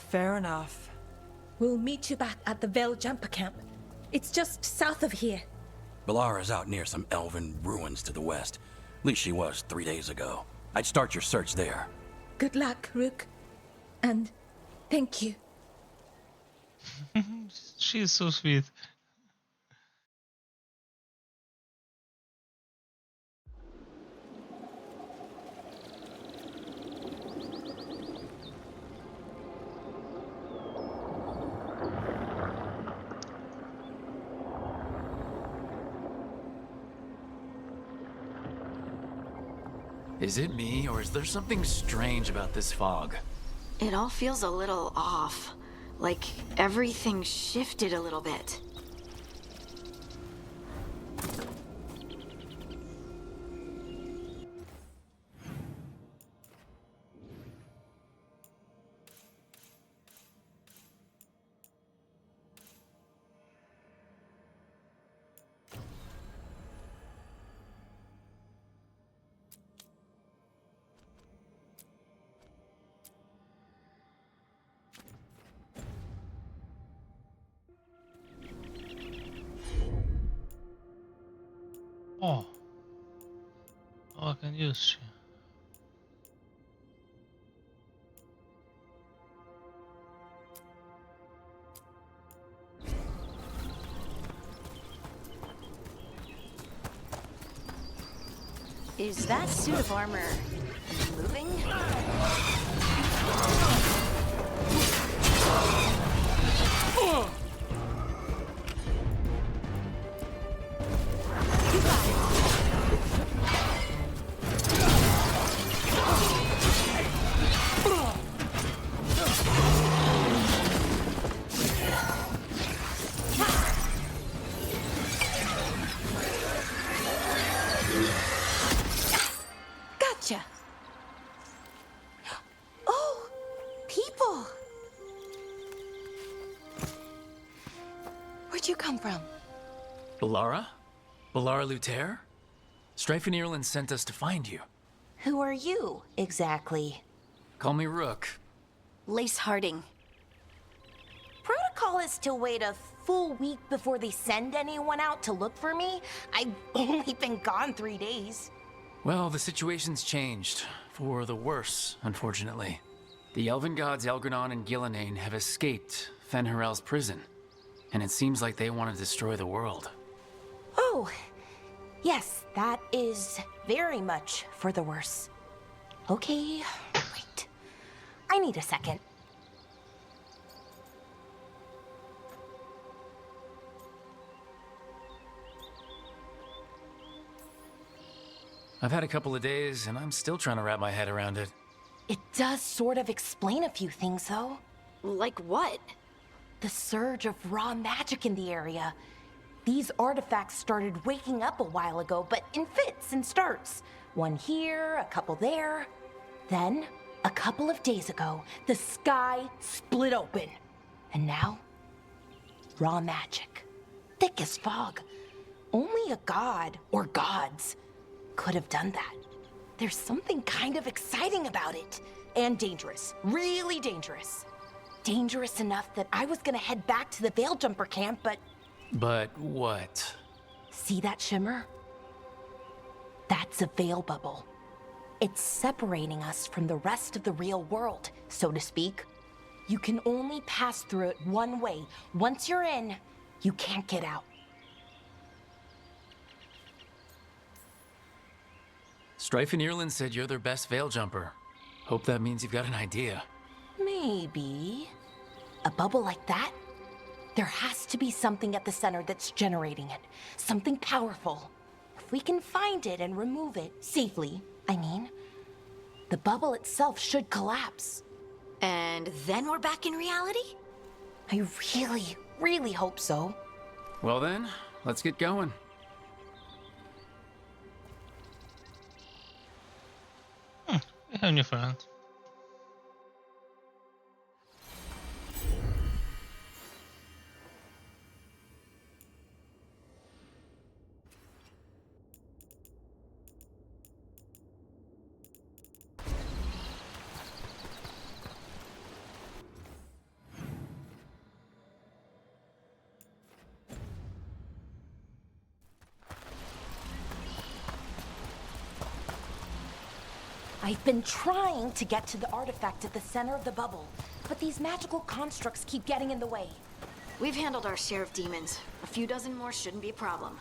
Fair enough. We'll meet you back at the Veil Jumper camp. It's just south of here. Belara's out near some elven ruins to the west. At least she was 3 days ago. I'd start your search there. Good luck, Rook. And thank you. She's so sweet. Is it me, or is there something strange about this fog? It all feels a little off. Like everything shifted a little bit. Oh. Oh, I can use she. Is that suit of armor moving? Gotcha. Oh, people. Where'd you come from? Belara? Belara Luther? Strife and Ireland sent us to find you. Who are you, exactly? Call me Rook. Lace Harding. Protocol is to wait a full week before they send anyone out to look for me. I've only been gone 3 days. Well, the situation's changed. For the worse, unfortunately. The elven gods Elgranon and Gillenane have escaped Fen'Harel's prison. And it seems like they want to destroy the world. Oh, yes, that is very much for the worse. Okay, wait. I need a second. I've had a couple of days, and I'm still trying to wrap my head around it. It does sort of explain a few things, though. Like what? The surge of raw magic in the area. These artifacts started waking up a while ago, but in fits and starts. One here, a couple there. Then, a couple of days ago, the sky split open. And now, raw magic. Thick as fog. Only a god, or gods, could have done that. There's something kind of exciting about it. And dangerous. Really dangerous. Dangerous enough that I was gonna head back to the Veil Jumper camp, but... But what? See that shimmer? That's a veil bubble. It's separating us from the rest of the real world, so to speak. You can only pass through it one way. Once you're in, you can't get out. Strife and Irland said you're their best veil jumper. Hope that means you've got an idea. Maybe. A bubble like that? There has to be something at the center that's generating it. Something powerful. If we can find it and remove it, safely, I mean, the bubble itself should collapse. And then we're back in reality? I really, really hope so. Well then, let's get going. We have new friend. I've been trying to get to the artifact at the center of the bubble, but these magical constructs keep getting in the way. We've handled our share of demons. A few dozen more shouldn't be a problem.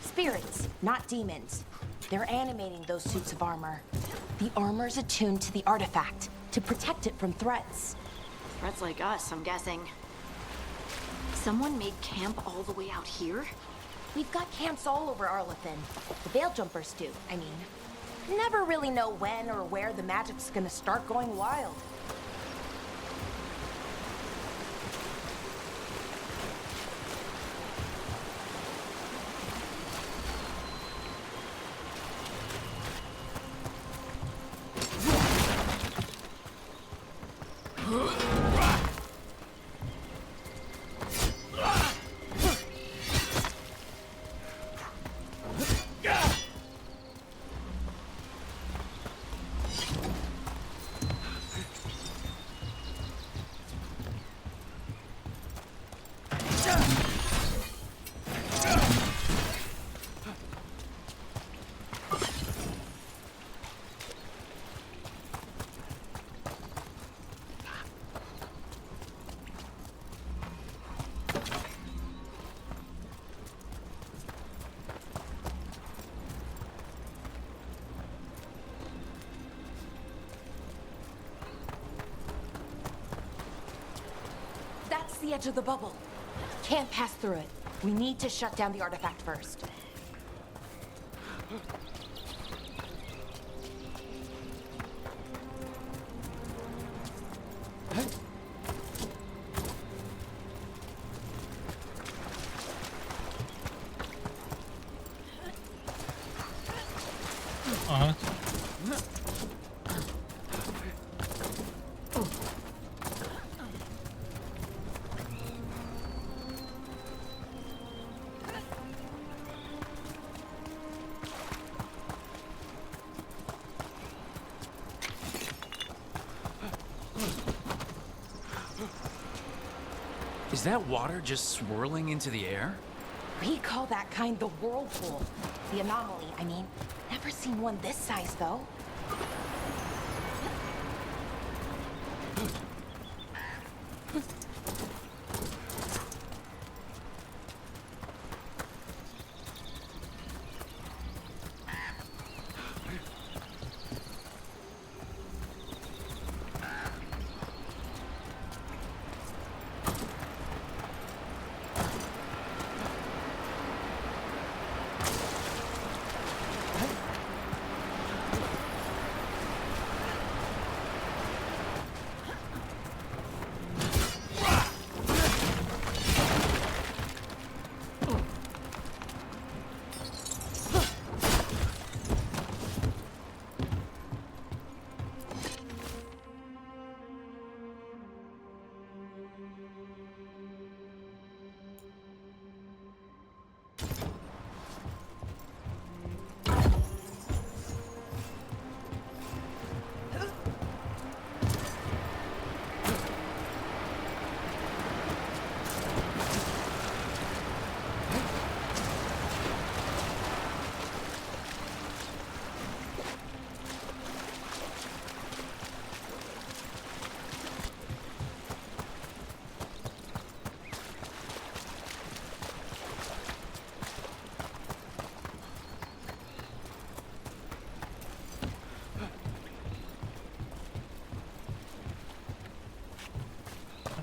Spirits, not demons. They're animating those suits of armor. The armor's attuned to the artifact to protect it from threats. Threats like us, I'm guessing. Someone made camp all the way out here? We've got camps all over Arlethan. The Veil Jumpers do, I mean. Never really know when or where the magic's gonna start going wild. That's the edge of the bubble. Can't pass through it. We need to shut down the artifact first. Is that water just swirling into the air? We call that kind the whirlpool. The anomaly, I mean. Never seen one this size, though.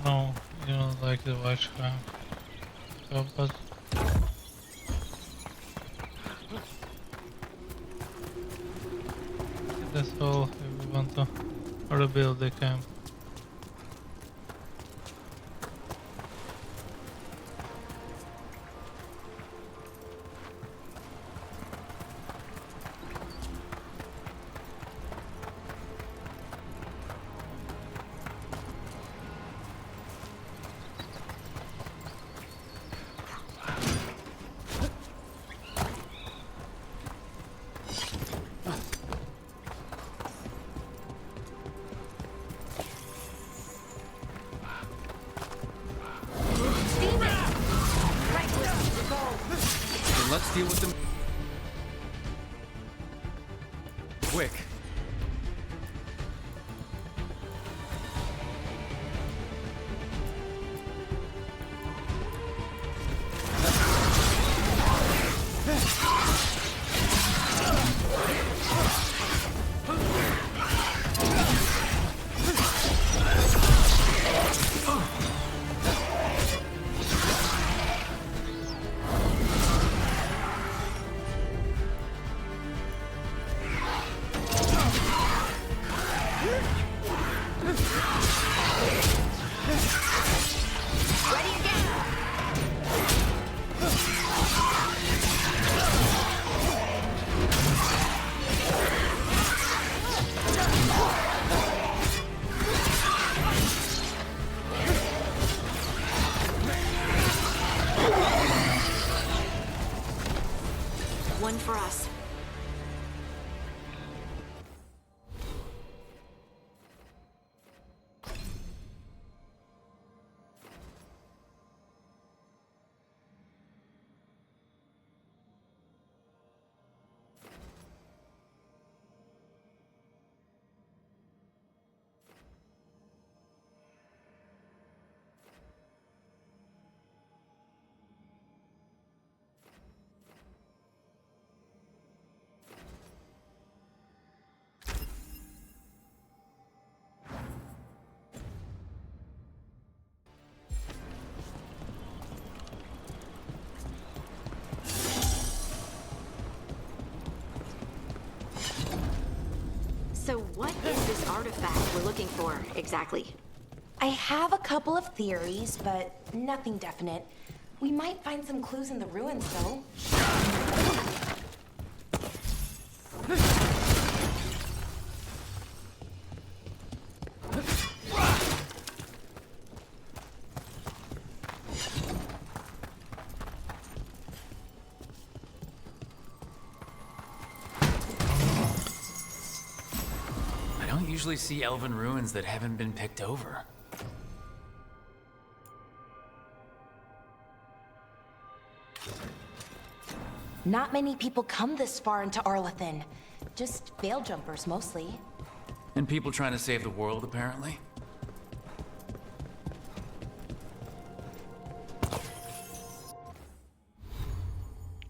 No, you don't like the watch cam. So, but that's all if we want to rebuild the camp. Let's deal with them quick. One for us. So what is this artifact we're looking for, exactly? I have a couple of theories, but nothing definite. We might find some clues in the ruins, though. I don't usually see elven ruins that haven't been picked over. Not many people come this far into Arlathan. Just veil jumpers, mostly. And people trying to save the world, apparently.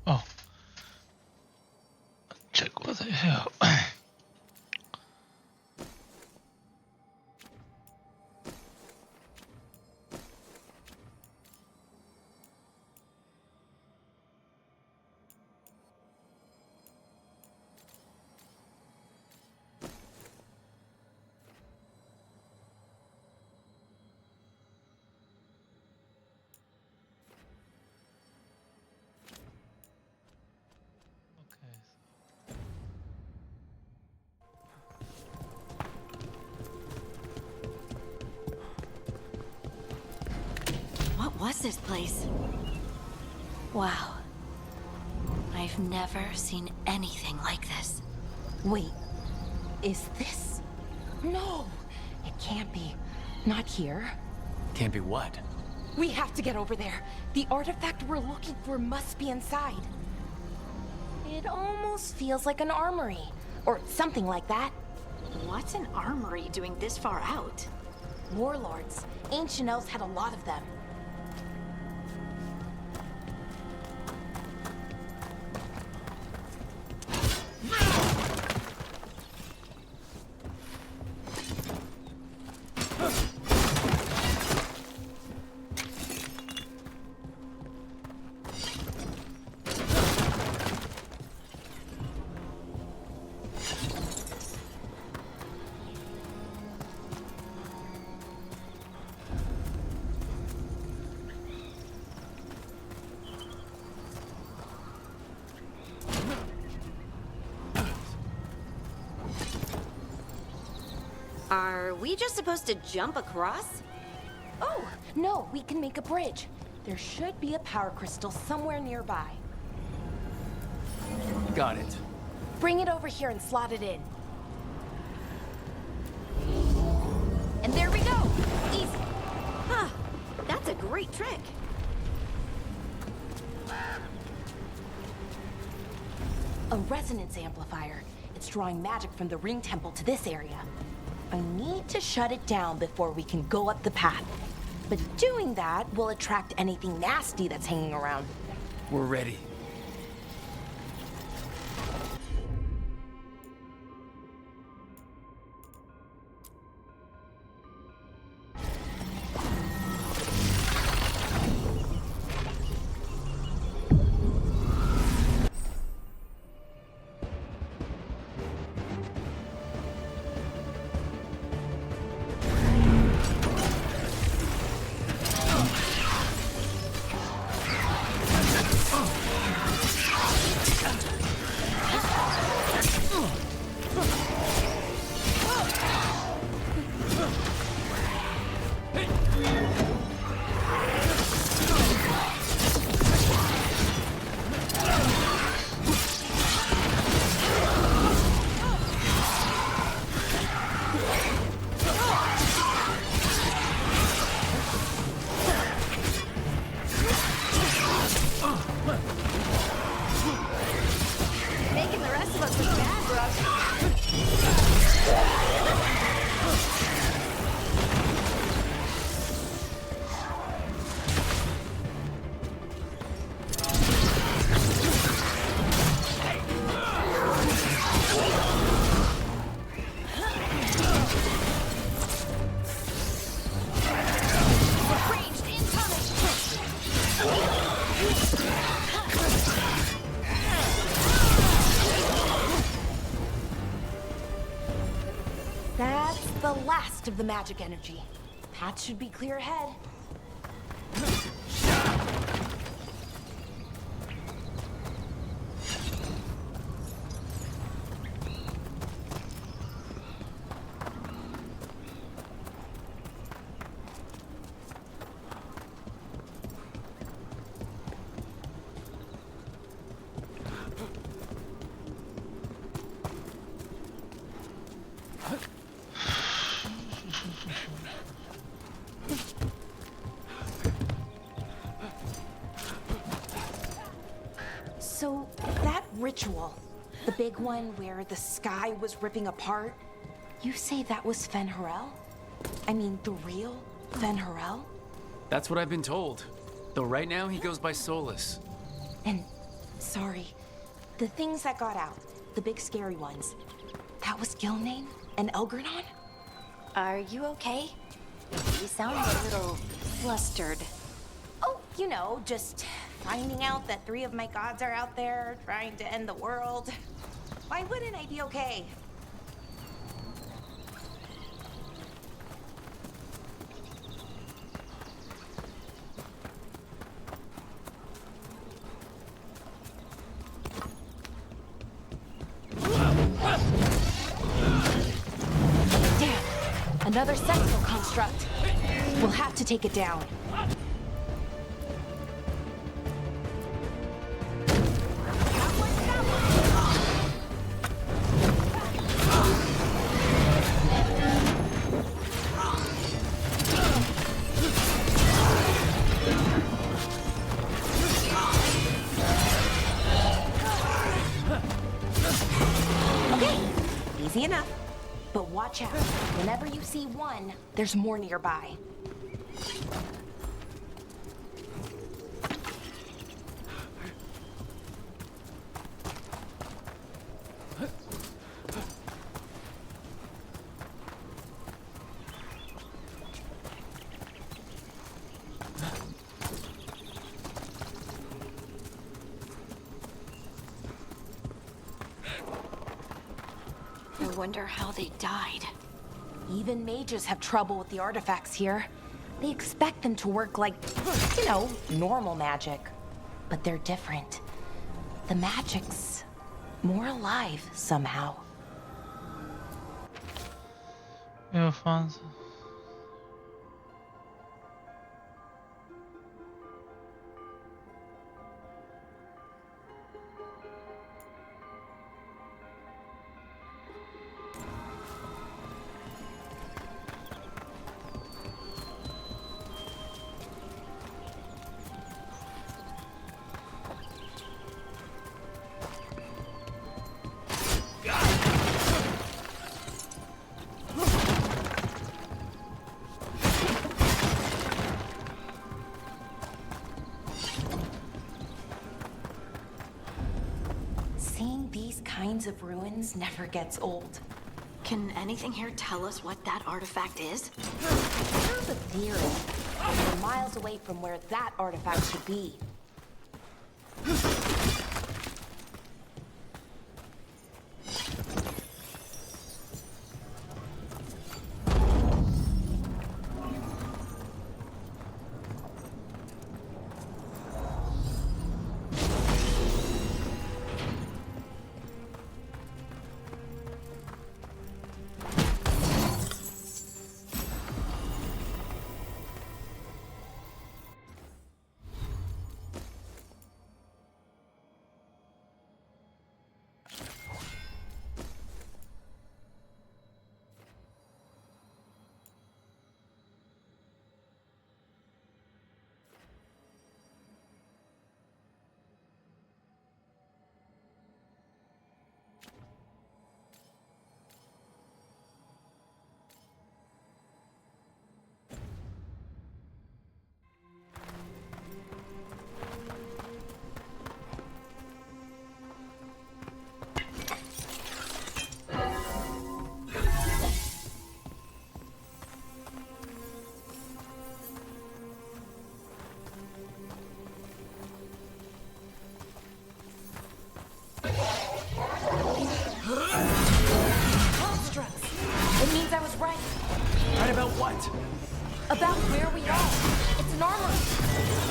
Oh. Check what I have. What was this place? Wow. I've never seen anything like this. Wait, is this? No, it can't be. Not here. Can't be what? We have to get over there. The artifact we're looking for must be inside. It almost feels like an armory, or something like that. What's an armory doing this far out? Warlords. Ancient elves had a lot of them. Were we just supposed to jump across? Oh, no, we can make a bridge. There should be a power crystal somewhere nearby. Got it. Bring it over here and slot it in. And there we go! Easy. Huh. That's a great trick. A resonance amplifier. It's drawing magic from the ring temple to this area. I need to shut it down before we can go up the path. But doing that will attract anything nasty that's hanging around. We're ready. Making the rest of us look bad, Rook. Ranged incoming! That's the last of the magic energy. Path should be clear ahead. So, that ritual, the big one where the sky was ripping apart, you say that was Fen'Harel? I mean, the real Fen'Harel? That's what I've been told. Though right now he goes by Solus. And, sorry, the things that got out, the big scary ones, that was Gilnane and Elgranon? Are you okay? You sound a little flustered. Oh, you know, just finding out that 3 of my gods are out there trying to end the world. Why wouldn't I be okay? Damn! Another sentinel construct. We'll have to take it down. Easy enough. But watch out. Whenever you see one, there's more nearby. I wonder how they died. Even mages have trouble with the artifacts here. They expect them to work like, you know, normal magic. But they're different. The magic's more alive somehow. You found. Seeing these kinds of ruins never gets old. Can anything here tell us what that artifact is? I have a theory. We're miles away from where that artifact should be. It means I was right. Right about what? About where we are. It's an armory.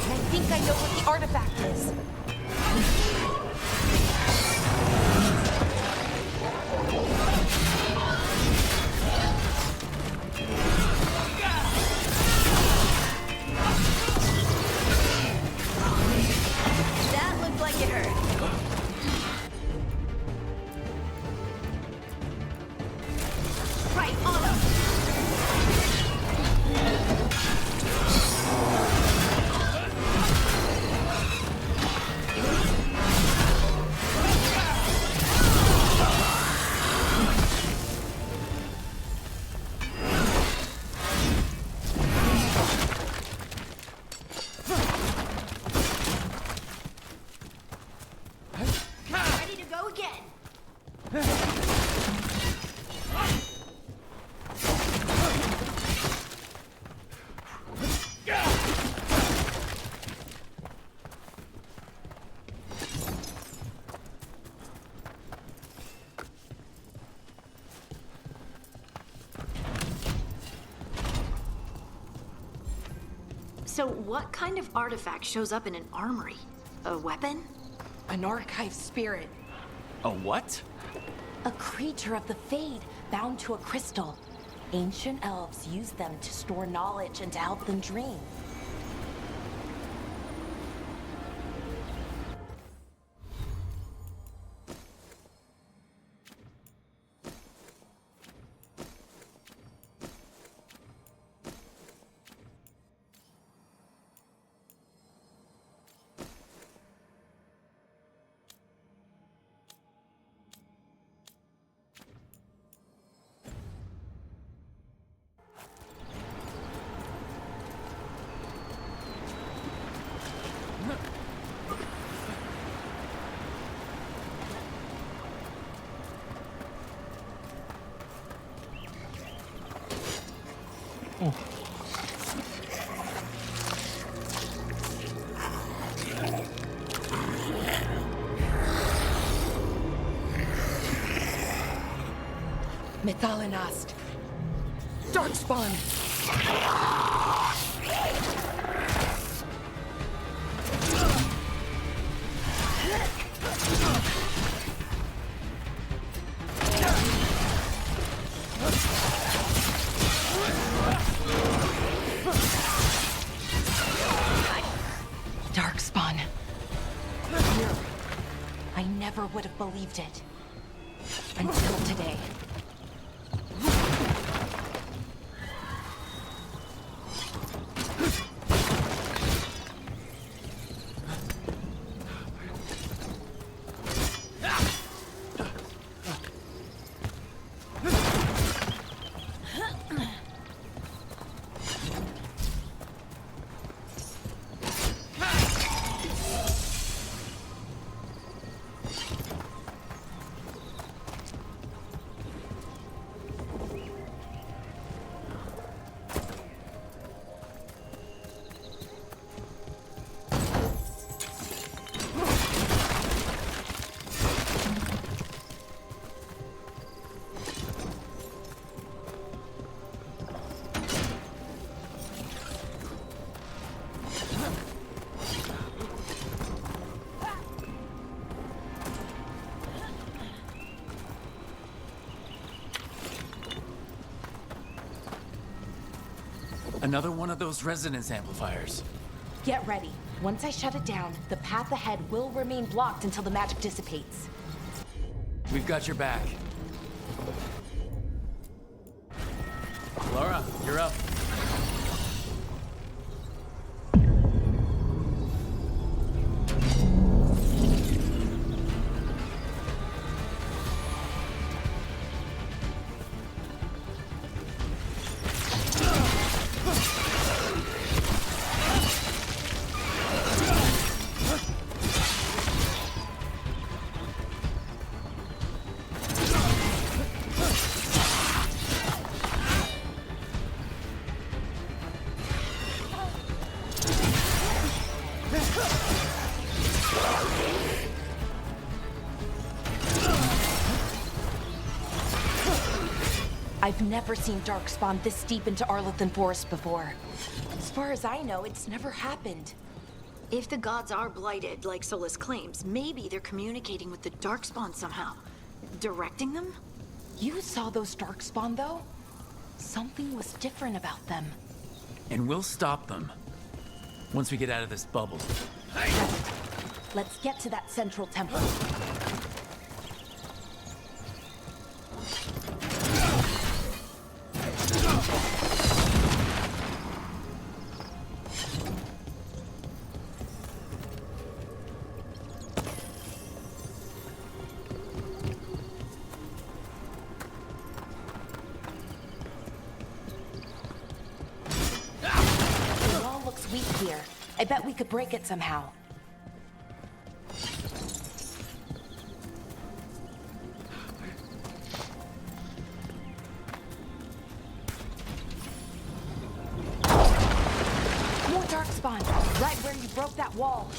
And I think I know what the artifact is. That looked like it hurt. Right, on him. Ready to go again. So what kind of artifact shows up in an armory? A weapon? An archive spirit. A what? A creature of the Fade, bound to a crystal. Ancient elves use them to store knowledge and to help them dream. Methalinast. Darkspawn. never would have believed it. Until today. Another one of those resonance amplifiers. Get ready. Once I shut it down, the path ahead will remain blocked until the magic dissipates. We've got your back. Laura, you're up. I've never seen Darkspawn this deep into Arlothan Forest before. As far as I know, it's never happened. If the gods are blighted, like Solus claims, maybe they're communicating with the Darkspawn somehow. Directing them? You saw those Darkspawn, though? Something was different about them. And we'll stop them. Once we get out of this bubble. Let's get to that central temple. Weak here. I bet we could break it somehow. More Darkspawn, right where you broke that wall.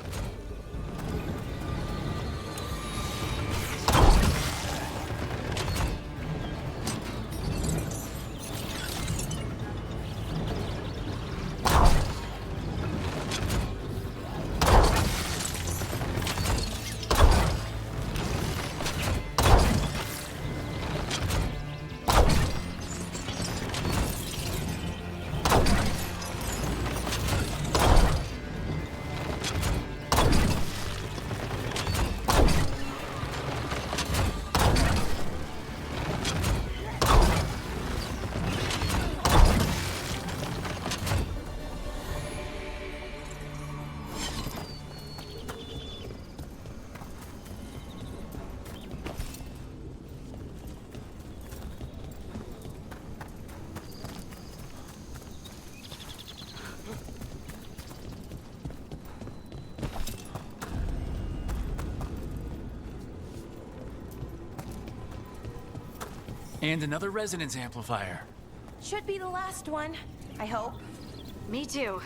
And another resonance amplifier. Should be the last one, I hope. Me too.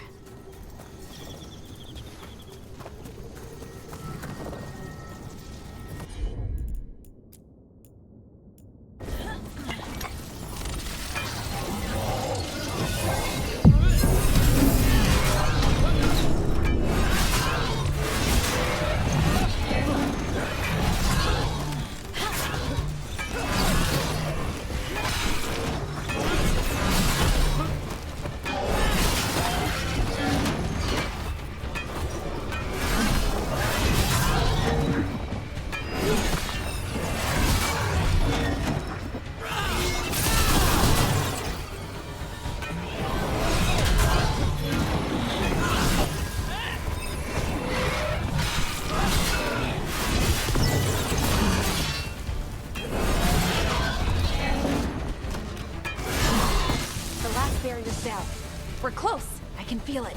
feel it.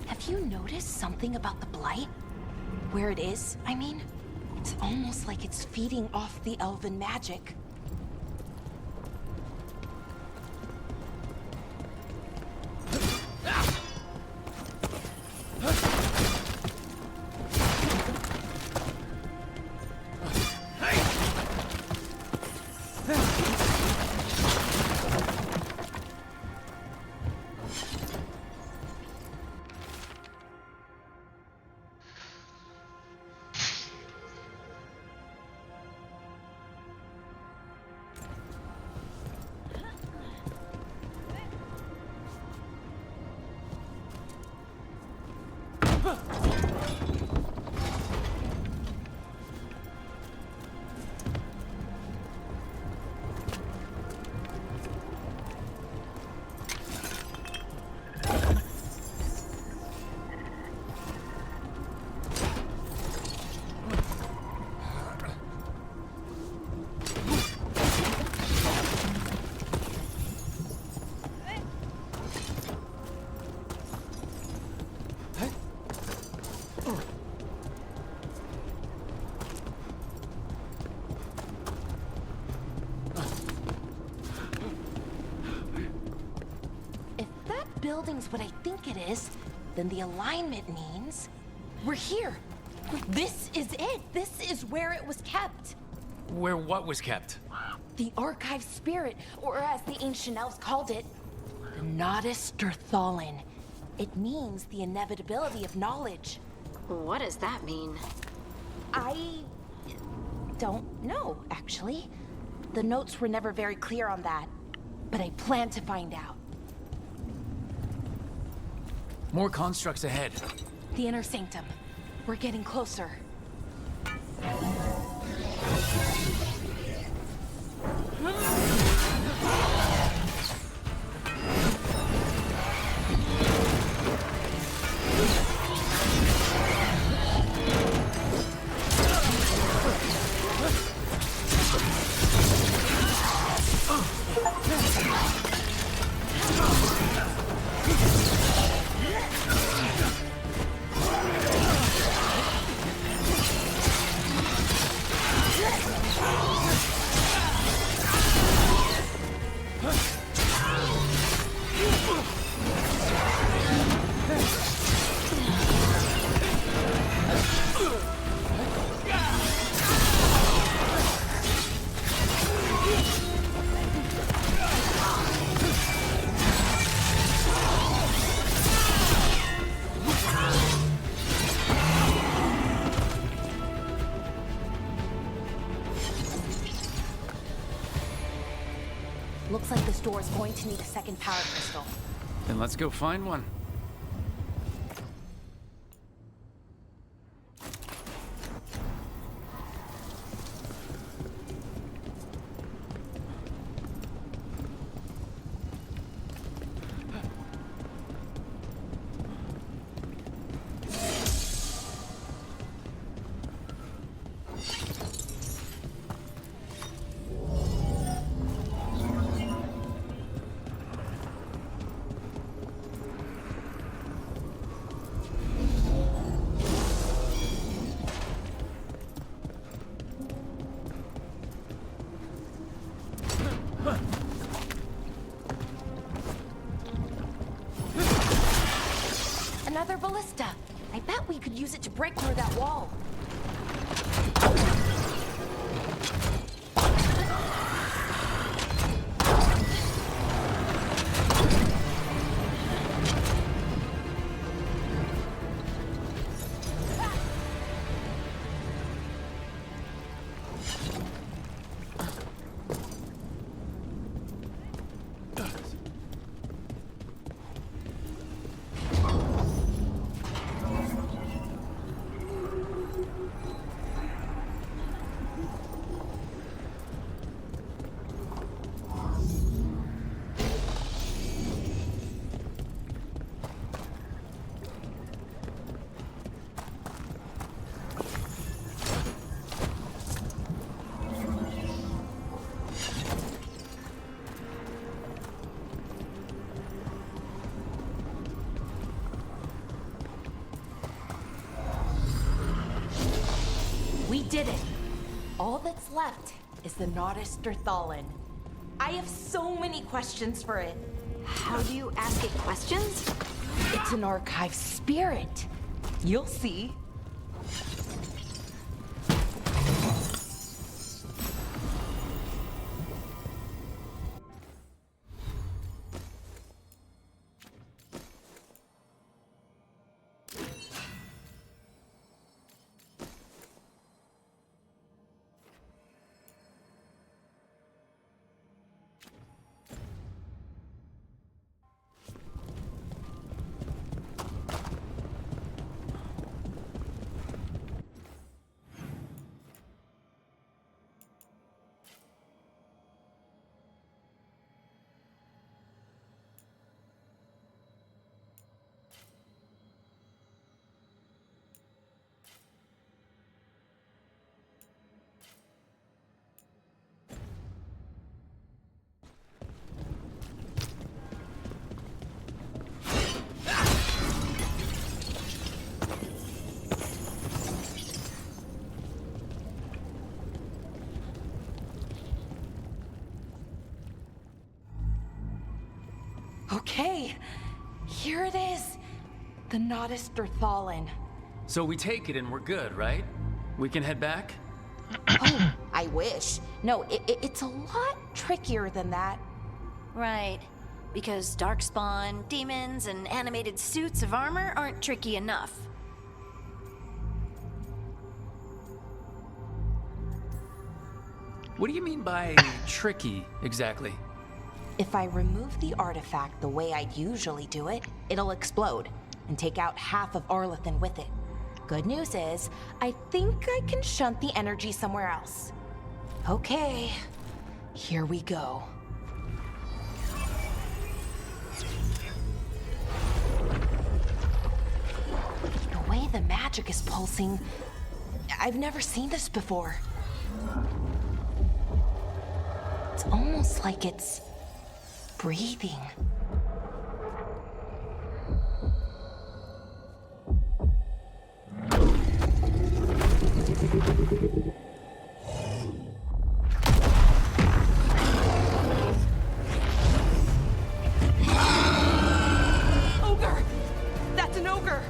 Have you noticed something about the blight? Where it is, I mean? It's almost like it's feeding off the elven magic. Building's what I think it is, then the alignment means we're here. This is it. This is where it was kept. Where what was kept? The archive spirit, or as the ancient elves called it, the Nodus Derthalin. It means the inevitability of knowledge. What does that mean? I don't know, actually. The notes were never very clear on that, but I plan to find out. More constructs ahead. The inner sanctum. We're getting closer. Looks like this door is going to need a second power crystal. Then let's go find one. Another ballista. I bet we could use it to break through that wall. All that's left is the Nodus Derthalin. I have so many questions for it. How do you ask it questions? It's an archive spirit. You'll see. Okay, here it is. The Nodus Derthalin. So we take it and we're good, right? We can head back? Oh, I wish. No, it's a lot trickier than that. Right. Because darkspawn, demons, and animated suits of armor aren't tricky enough. What do you mean by tricky, exactly? If I remove the artifact the way I'd usually do it, it'll explode and take out half of Arlathan with it. Good news is, I think I can shunt the energy somewhere else. Okay, here we go. The way the magic is pulsing, I've never seen this before. It's almost like it's breathing. Ogre! That's an ogre!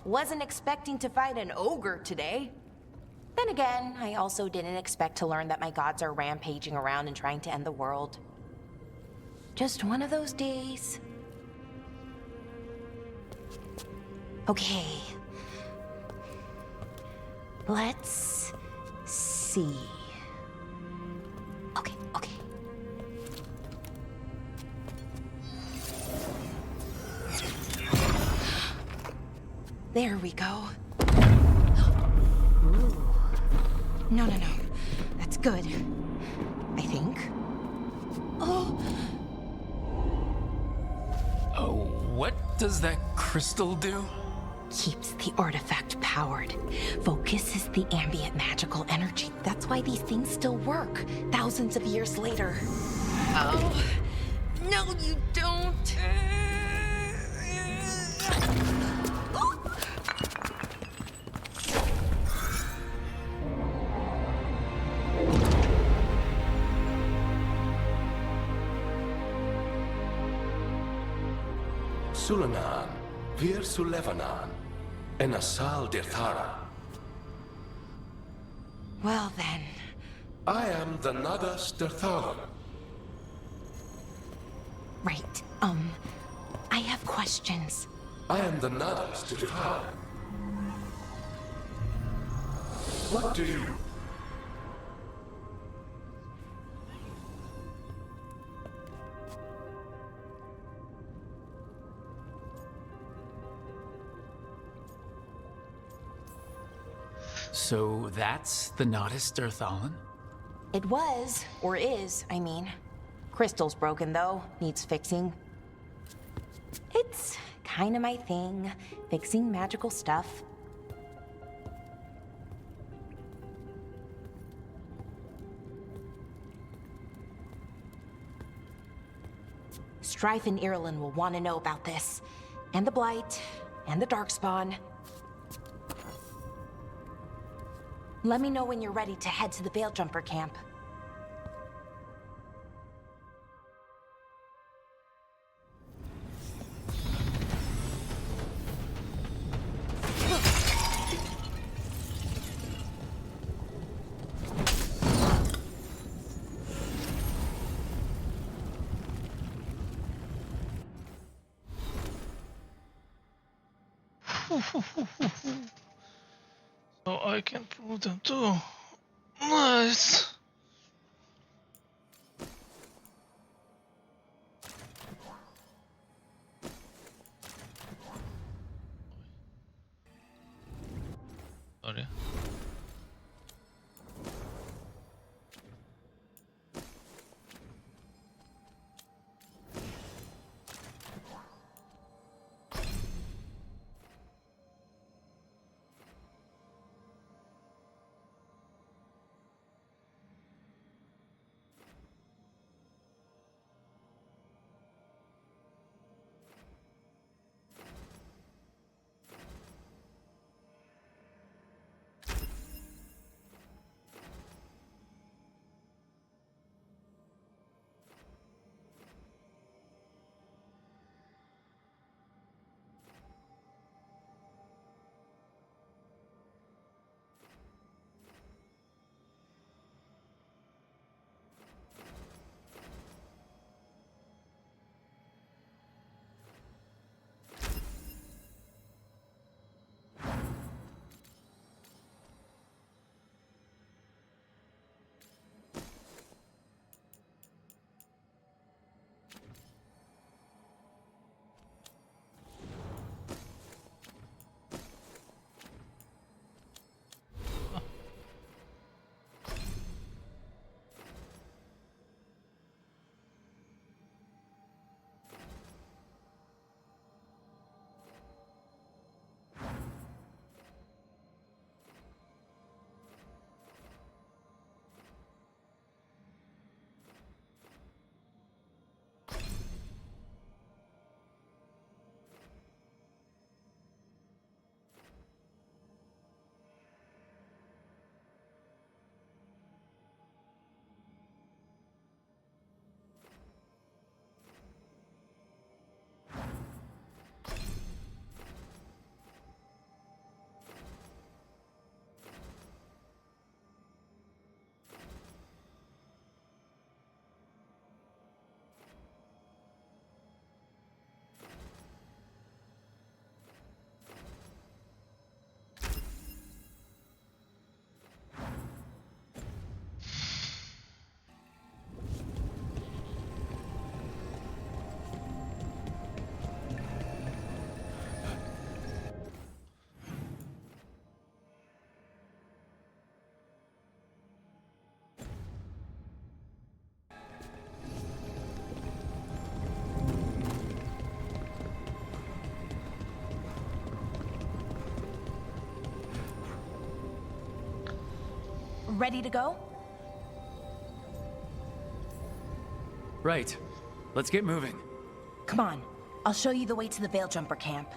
Wasn't expecting to fight an ogre today. Then again, I also didn't expect to learn that my gods are rampaging around and trying to end the world. Just one of those days. Okay. Let's see. Okay. There we go. Ooh. No. That's good. I think. Oh, what does that crystal do? keeps the artifact powered, focuses the ambient magical energy. That's why these things still work, thousands of years later. Oh, no, you don't. Sulanan, Vir Sulevanan, and Asal Dirthara. Well then. I am the Nadas Dirthalan. Right, I have questions. I am the Nadas Dirthalan. What do you... So that's the Nadas Dirthalan? It was, or is, I mean. Crystal's broken though, needs fixing. It's kinda my thing, fixing magical stuff. Strife and Irulan will want to know about this. And the Blight, and the Darkspawn. Let me know when you're ready to head to the Veil Jumper camp. So I can prove them too. Nice. Sorry. ready to go? Right. Let's get moving. Come on. I'll show you the way to the Veil Jumper camp.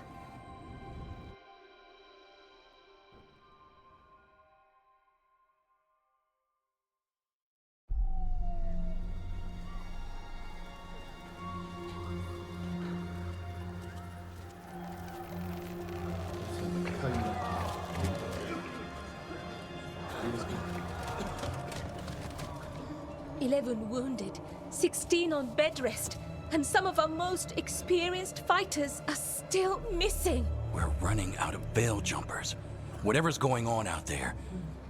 "11 wounded, 16 on bed rest, and some of our most experienced fighters are still missing." We're running out of veil jumpers. Whatever's going on out there,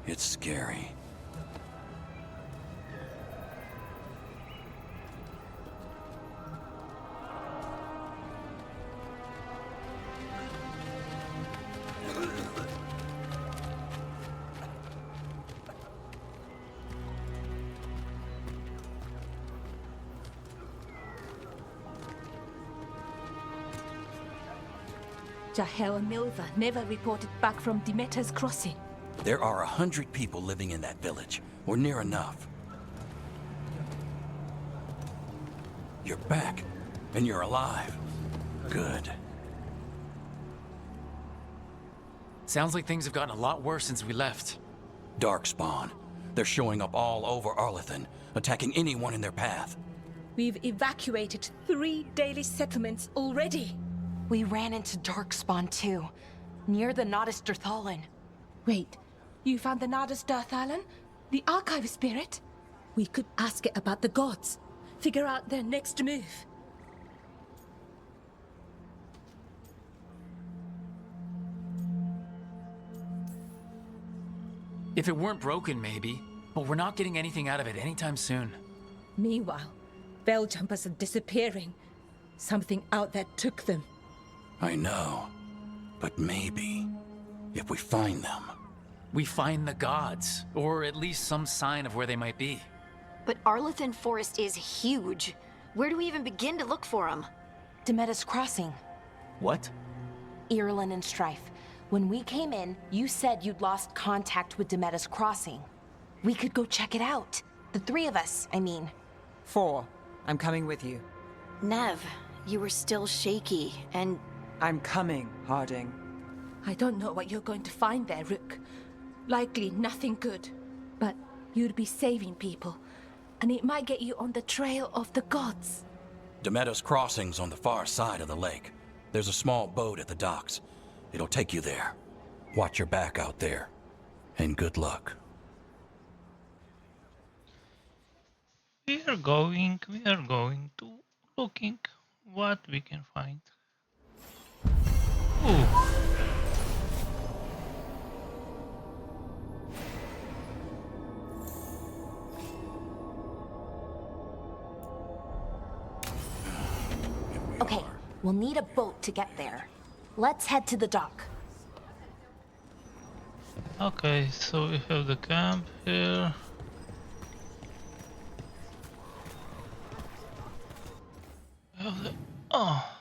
it's scary. Jahel and Milva never reported back from Demeter's crossing. There are 100 people living in that village, or near enough. You're back, and you're alive. Good. Sounds like things have gotten a lot worse since we left. Darkspawn. They're showing up all over Arlathan, attacking anyone in their path. We've evacuated 3 daily settlements already. We ran into Darkspawn too, near the Nodus Dirthalan. Wait, you found the Nodus Dirthalan? The archive spirit? We could ask it about the gods. Figure out their next move. If it weren't broken, maybe. But we're not getting anything out of it anytime soon. Meanwhile, Veil Jumpers are disappearing. Something out there took them. I know. But maybe, if we find them... We find the gods, or at least some sign of where they might be. But Arlathan Forest is huge. Where do we even begin to look for them? Demeter's Crossing. What? Irulan and Strife. When we came in, you said you'd lost contact with Demeter's Crossing. We could go check it out. The 3 of us, I mean. 4. I'm coming with you. Nev, you were still shaky, and... I'm coming, Harding. I don't know what you're going to find there, Rook. Likely nothing good. But you'd be saving people, and it might get you on the trail of the gods. Demeter's Crossing's on the far side of the lake. There's a small boat at the docks. It'll take you there. Watch your back out there. And good luck. We are going to looking what we can find. Ooh. Okay, we'll need a boat to get there. Let's head to the dock. Okay, so we have the camp here. We have the... Oh!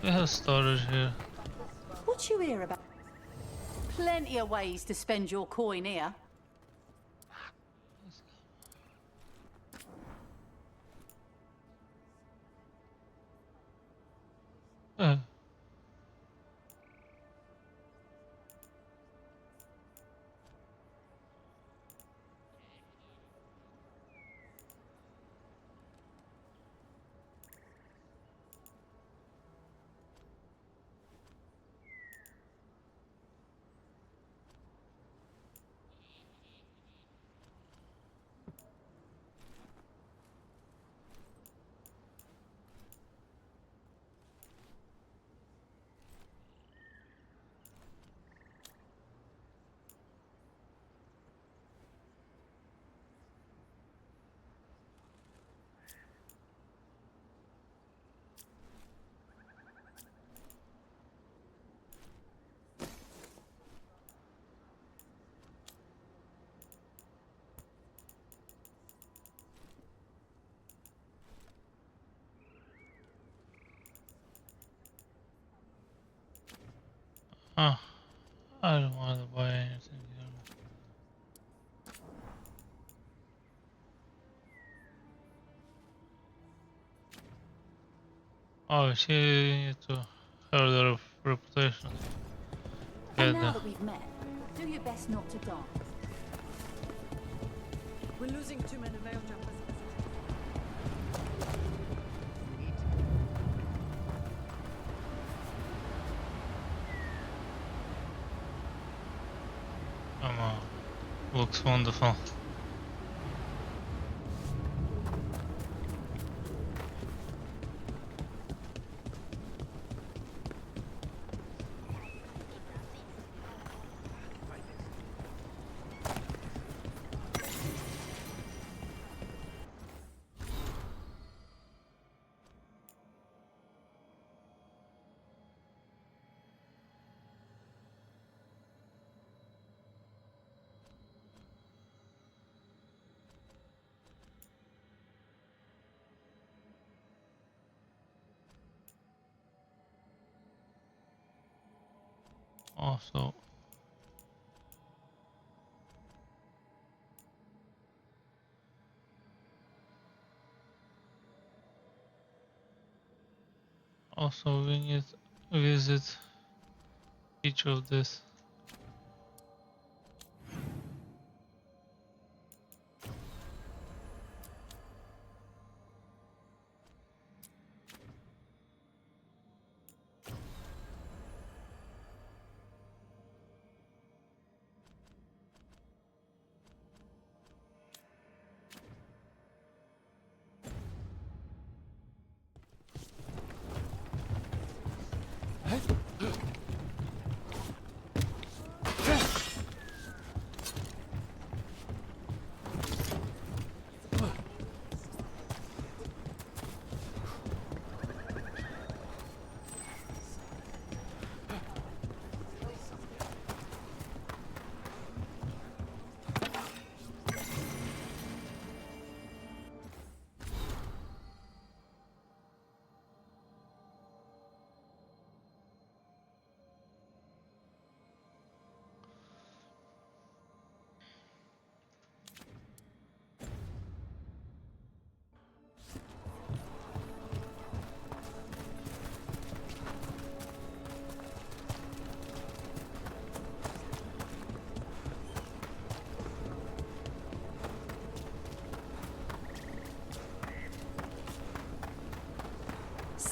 We have storage here. What you hear about? Plenty of ways to spend your coin here. Huh. I don't want to buy anything here. Oh, she needs to have the reputation. And Get now the that we've met, do your best not to dance. We're losing too many veil jumpers. come on. Looks wonderful. Also, we need to visit each of this.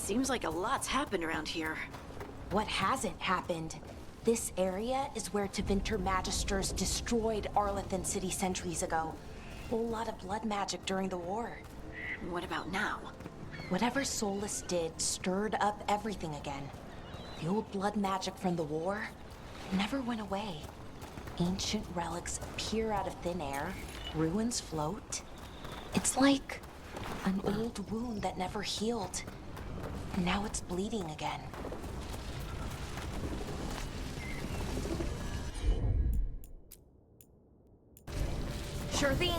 Seems like a lot's happened around here. What hasn't happened? This area is where Tevinter Magisters destroyed Arlathan City centuries ago. Whole lot of blood magic during the war. What about now? Whatever Solus did stirred up everything again. The old blood magic from the war never went away. Ancient relics appear out of thin air, ruins float. It's like an old wound that never healed. And now it's bleeding again. Sure thing.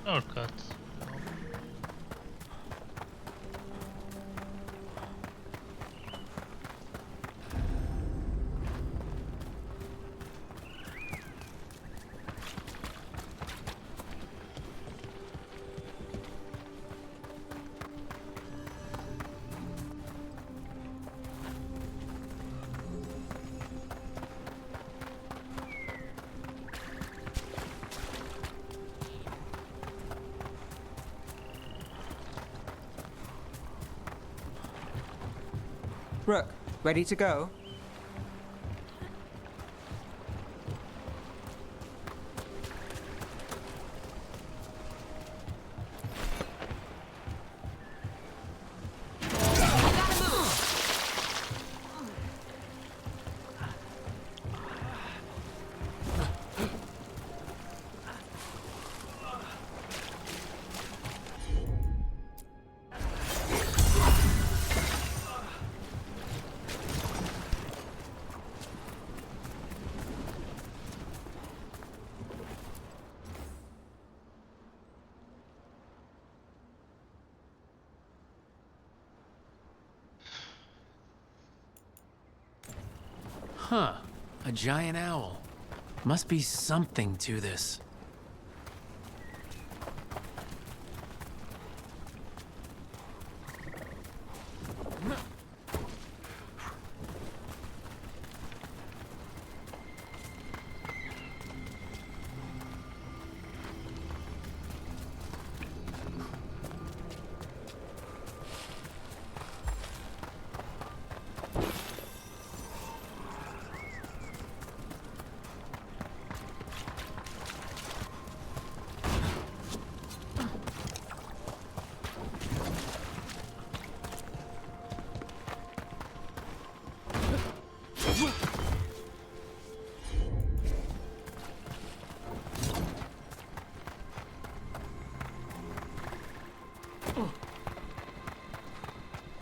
Shortcuts. Rook, ready to go? Huh. A giant owl. Must be something to this.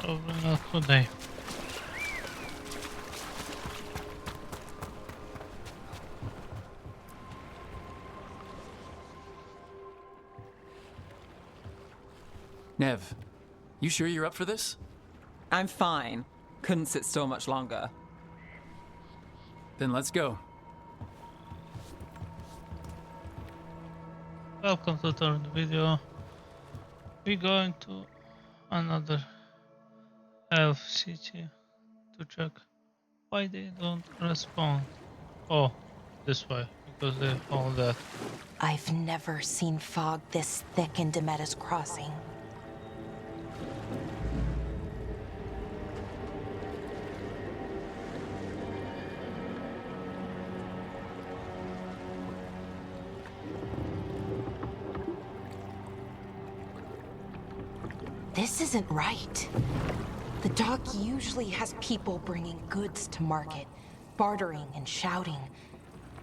Probably not today. Nev, you sure you're up for this? I'm fine. Couldn't sit still much longer. Then let's go. Welcome to the video. We're going to another elf city to check why they don't respond. Oh, this way, because they hold that. I've never seen fog this thick in Demetta's Crossing. This isn't right. The dock usually has people bringing goods to market, bartering and shouting.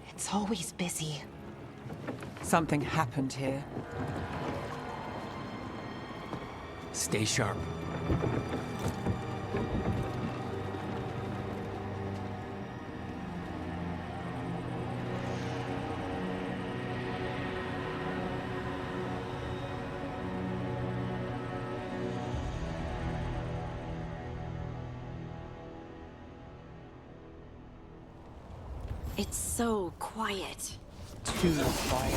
It's always busy. Something happened here. Stay sharp. It's so quiet. Too quiet.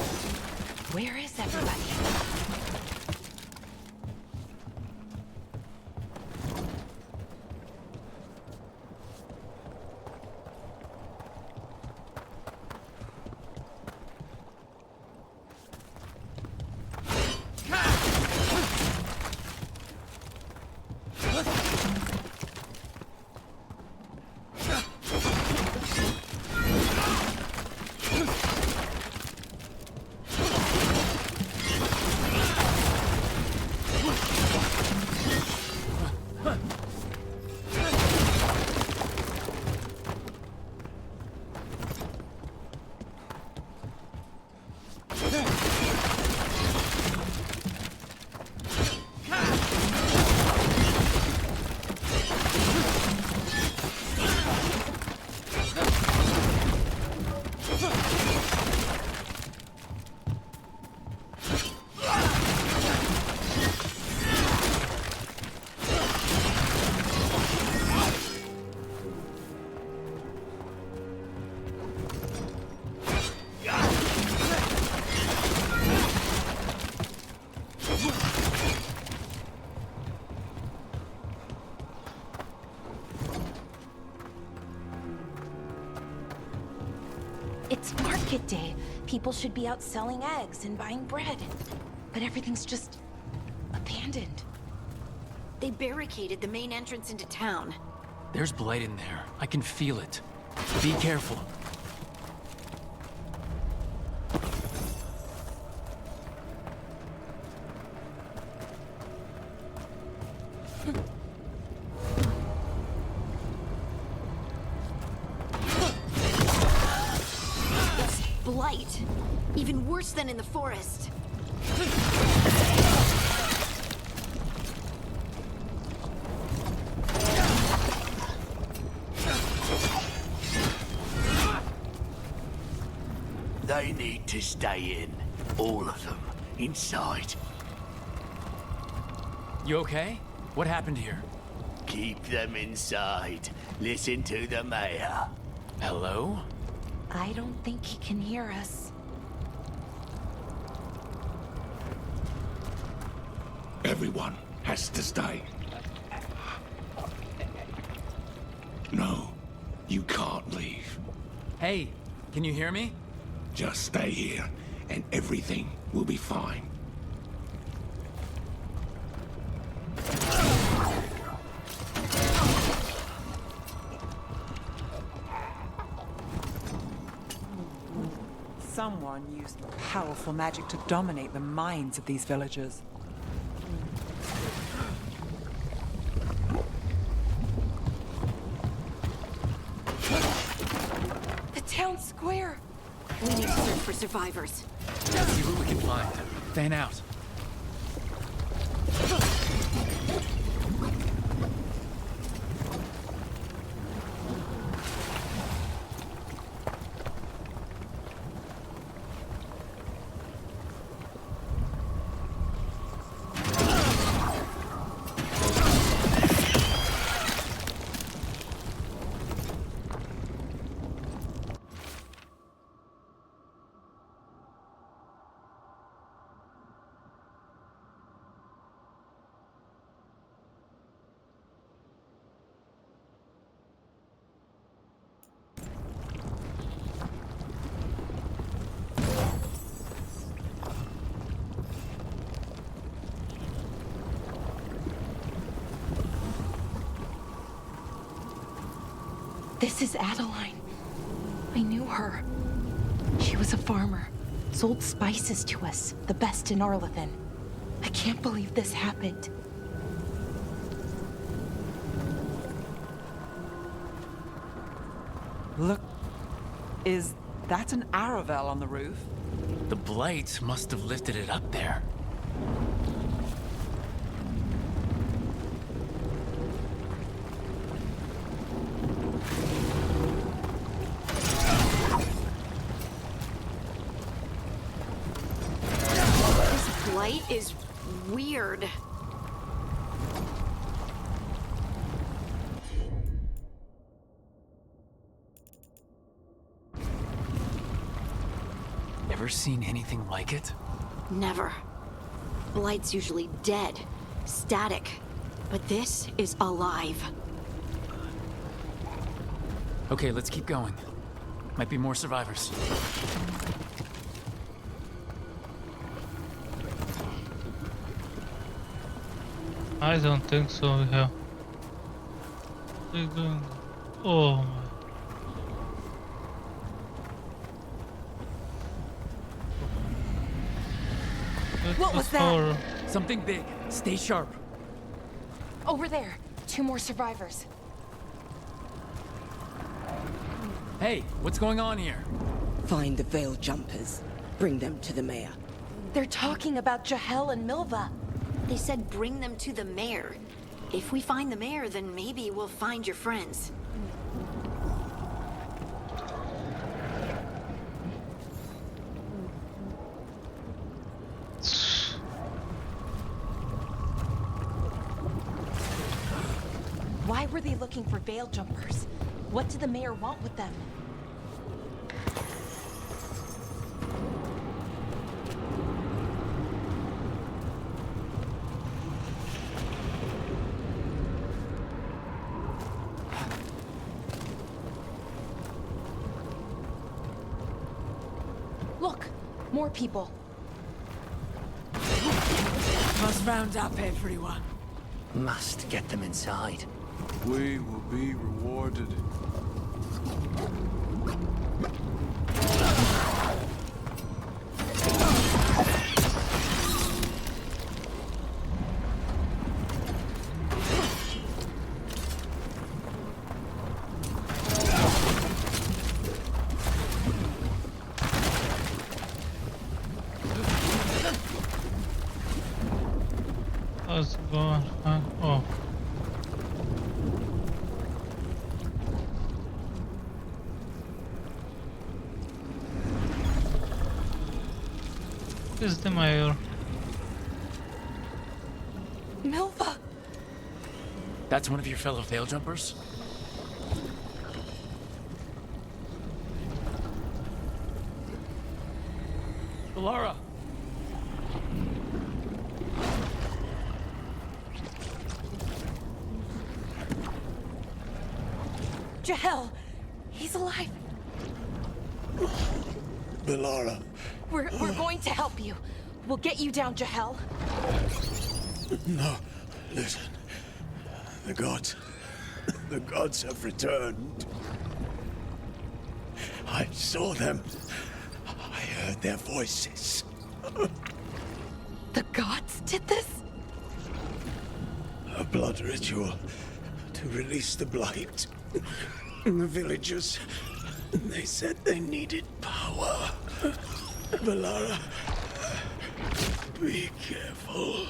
Where is everybody? It's market day. People should be out selling eggs and buying bread. But everything's just abandoned. They barricaded the main entrance into town. There's blight in there. I can feel it. Be careful. It's blight. Even worse than in the forest. They need to stay in. All of them. Inside. You okay? What happened here? Keep them inside. Listen to the mayor. Hello? I don't think he can hear us. Everyone has to stay. No, you can't leave. Hey, can you hear me? Just stay here, and everything will be fine. Someone used powerful magic to dominate the minds of these villagers. The town square! We need to search for survivors. See what we can find. Fan out. This is Adeline. I knew her. She was a farmer. Sold spices to us, the best in Arlathan. I can't believe this happened. Look, is that an Aravel on the roof? The blight must have lifted it up there. This blight is weird. Ever seen anything like it? Never. Blight's usually dead, static. But this is alive. Okay, let's keep going. Might be more survivors. I don't think so, yeah. They're doing... Oh my... What was that? Something big. Stay sharp. Over there. 2 more survivors. Hey, what's going on here? Find the Veil Jumpers. Bring them to the mayor. They're talking about Jahel and Milva. They said bring them to the mayor. If we find the mayor, then maybe we'll find your friends. Why were they looking for Veil Jumpers? What did the mayor want with them? More people. Must round up everyone. Must get them inside. We will be rewarded. Let's go. Oh. Is the mayor? Milva! That's one of your fellow Veil Jumpers? Laura! Jahel! He's alive! Bellara. We're going to help you. We'll get you down, Jahel. No, listen. The gods have returned. I saw them. I heard their voices. The gods did this? A blood ritual to release the blight. And the villagers, they said they needed power. Bellara, be careful.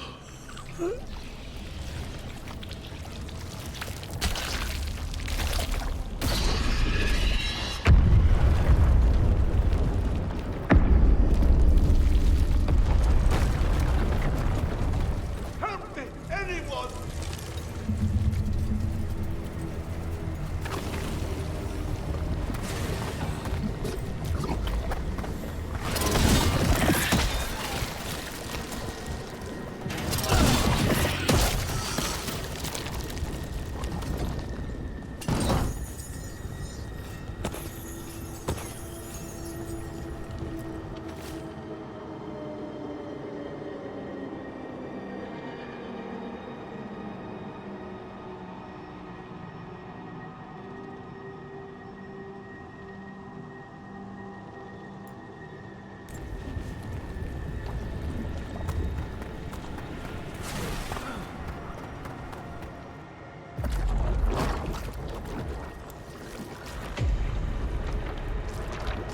Help me! Anyone!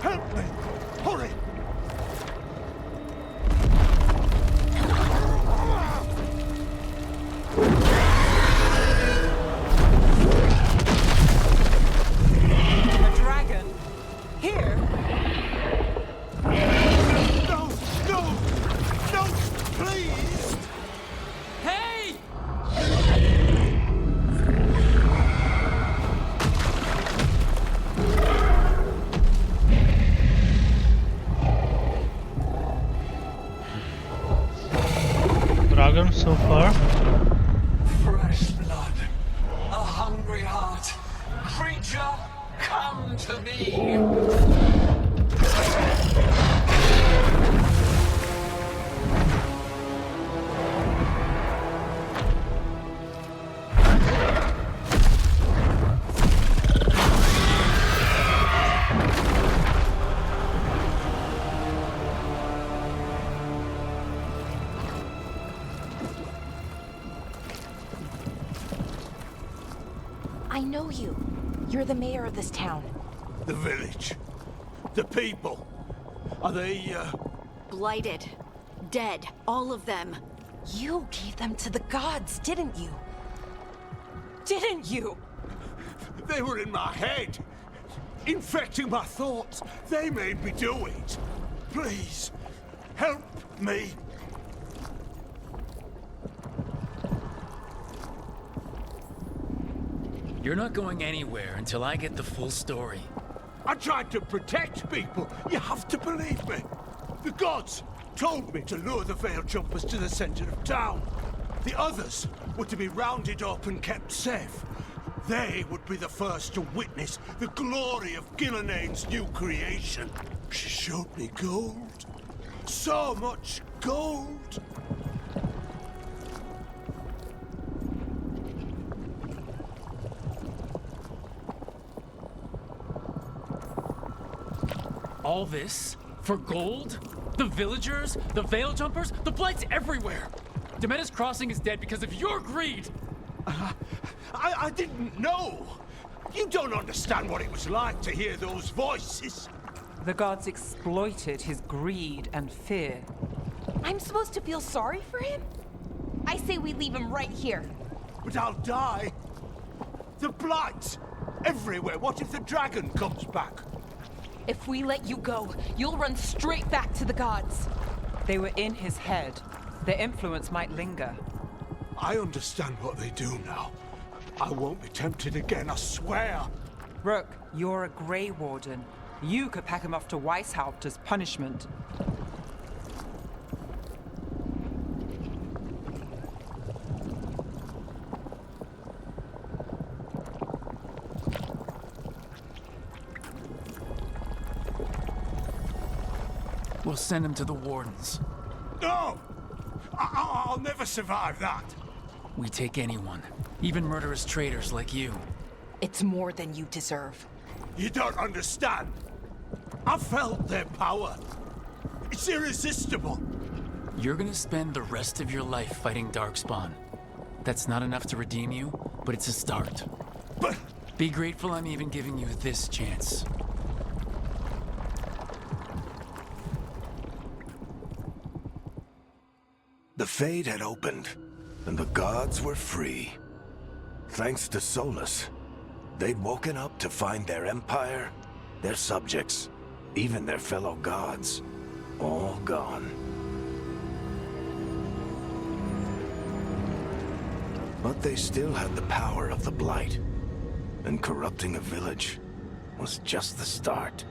Help me! Hurry! A dragon? Here? No! No! No! Please! Hey! Dragon so far. Fresh blood, a hungry heart. Creature, come to me. I know you. You're the mayor of this town. The village. The people. Are they, Blighted. Dead. All of them. You gave them to the gods, didn't you? Didn't you? They were in my head. Infecting my thoughts. They made me do it. Please, help me. You're not going anywhere until I get the full story. I tried to protect people. You have to believe me. The gods told me to lure the Veil Jumpers to the center of town. The others were to be rounded up and kept safe. They would be the first to witness the glory of Gilnenane's new creation. She showed me gold, So much gold! All this? For gold? The villagers? The veil jumpers? The blights everywhere! Demena's Crossing is dead because of your greed! I didn't know! You don't understand what it was like to hear those voices! The gods exploited his greed and fear. I'm supposed to feel sorry for him? I say we leave him right here. But I'll die! The blight! Everywhere! What if the dragon comes back? If we let you go, you'll run straight back to the gods. They were in his head. Their influence might linger. I understand what they do now. I won't be tempted again, I swear! Rook, you're a Grey Warden. You could pack him off to Weishaupt as punishment. We'll send him to the Wardens. No! I'll never survive that! We take anyone, even murderous traitors like you. It's more than you deserve. You don't understand! I felt their power. It's irresistible. You're gonna spend the rest of your life fighting Darkspawn. That's not enough to redeem you, but it's a start. But... Be grateful I'm even giving you this chance. The Fade had opened, and the gods were free. Thanks to Solus, they'd woken up to find their empire, their subjects, even their fellow gods, all gone. But they still had the power of the Blight, and corrupting a village was just the start.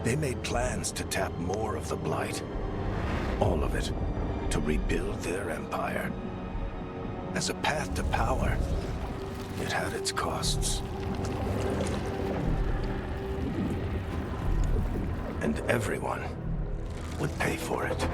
They made plans to tap more of the Blight. All of it, to rebuild their empire. As a path to power, it had its costs. And everyone would pay for it.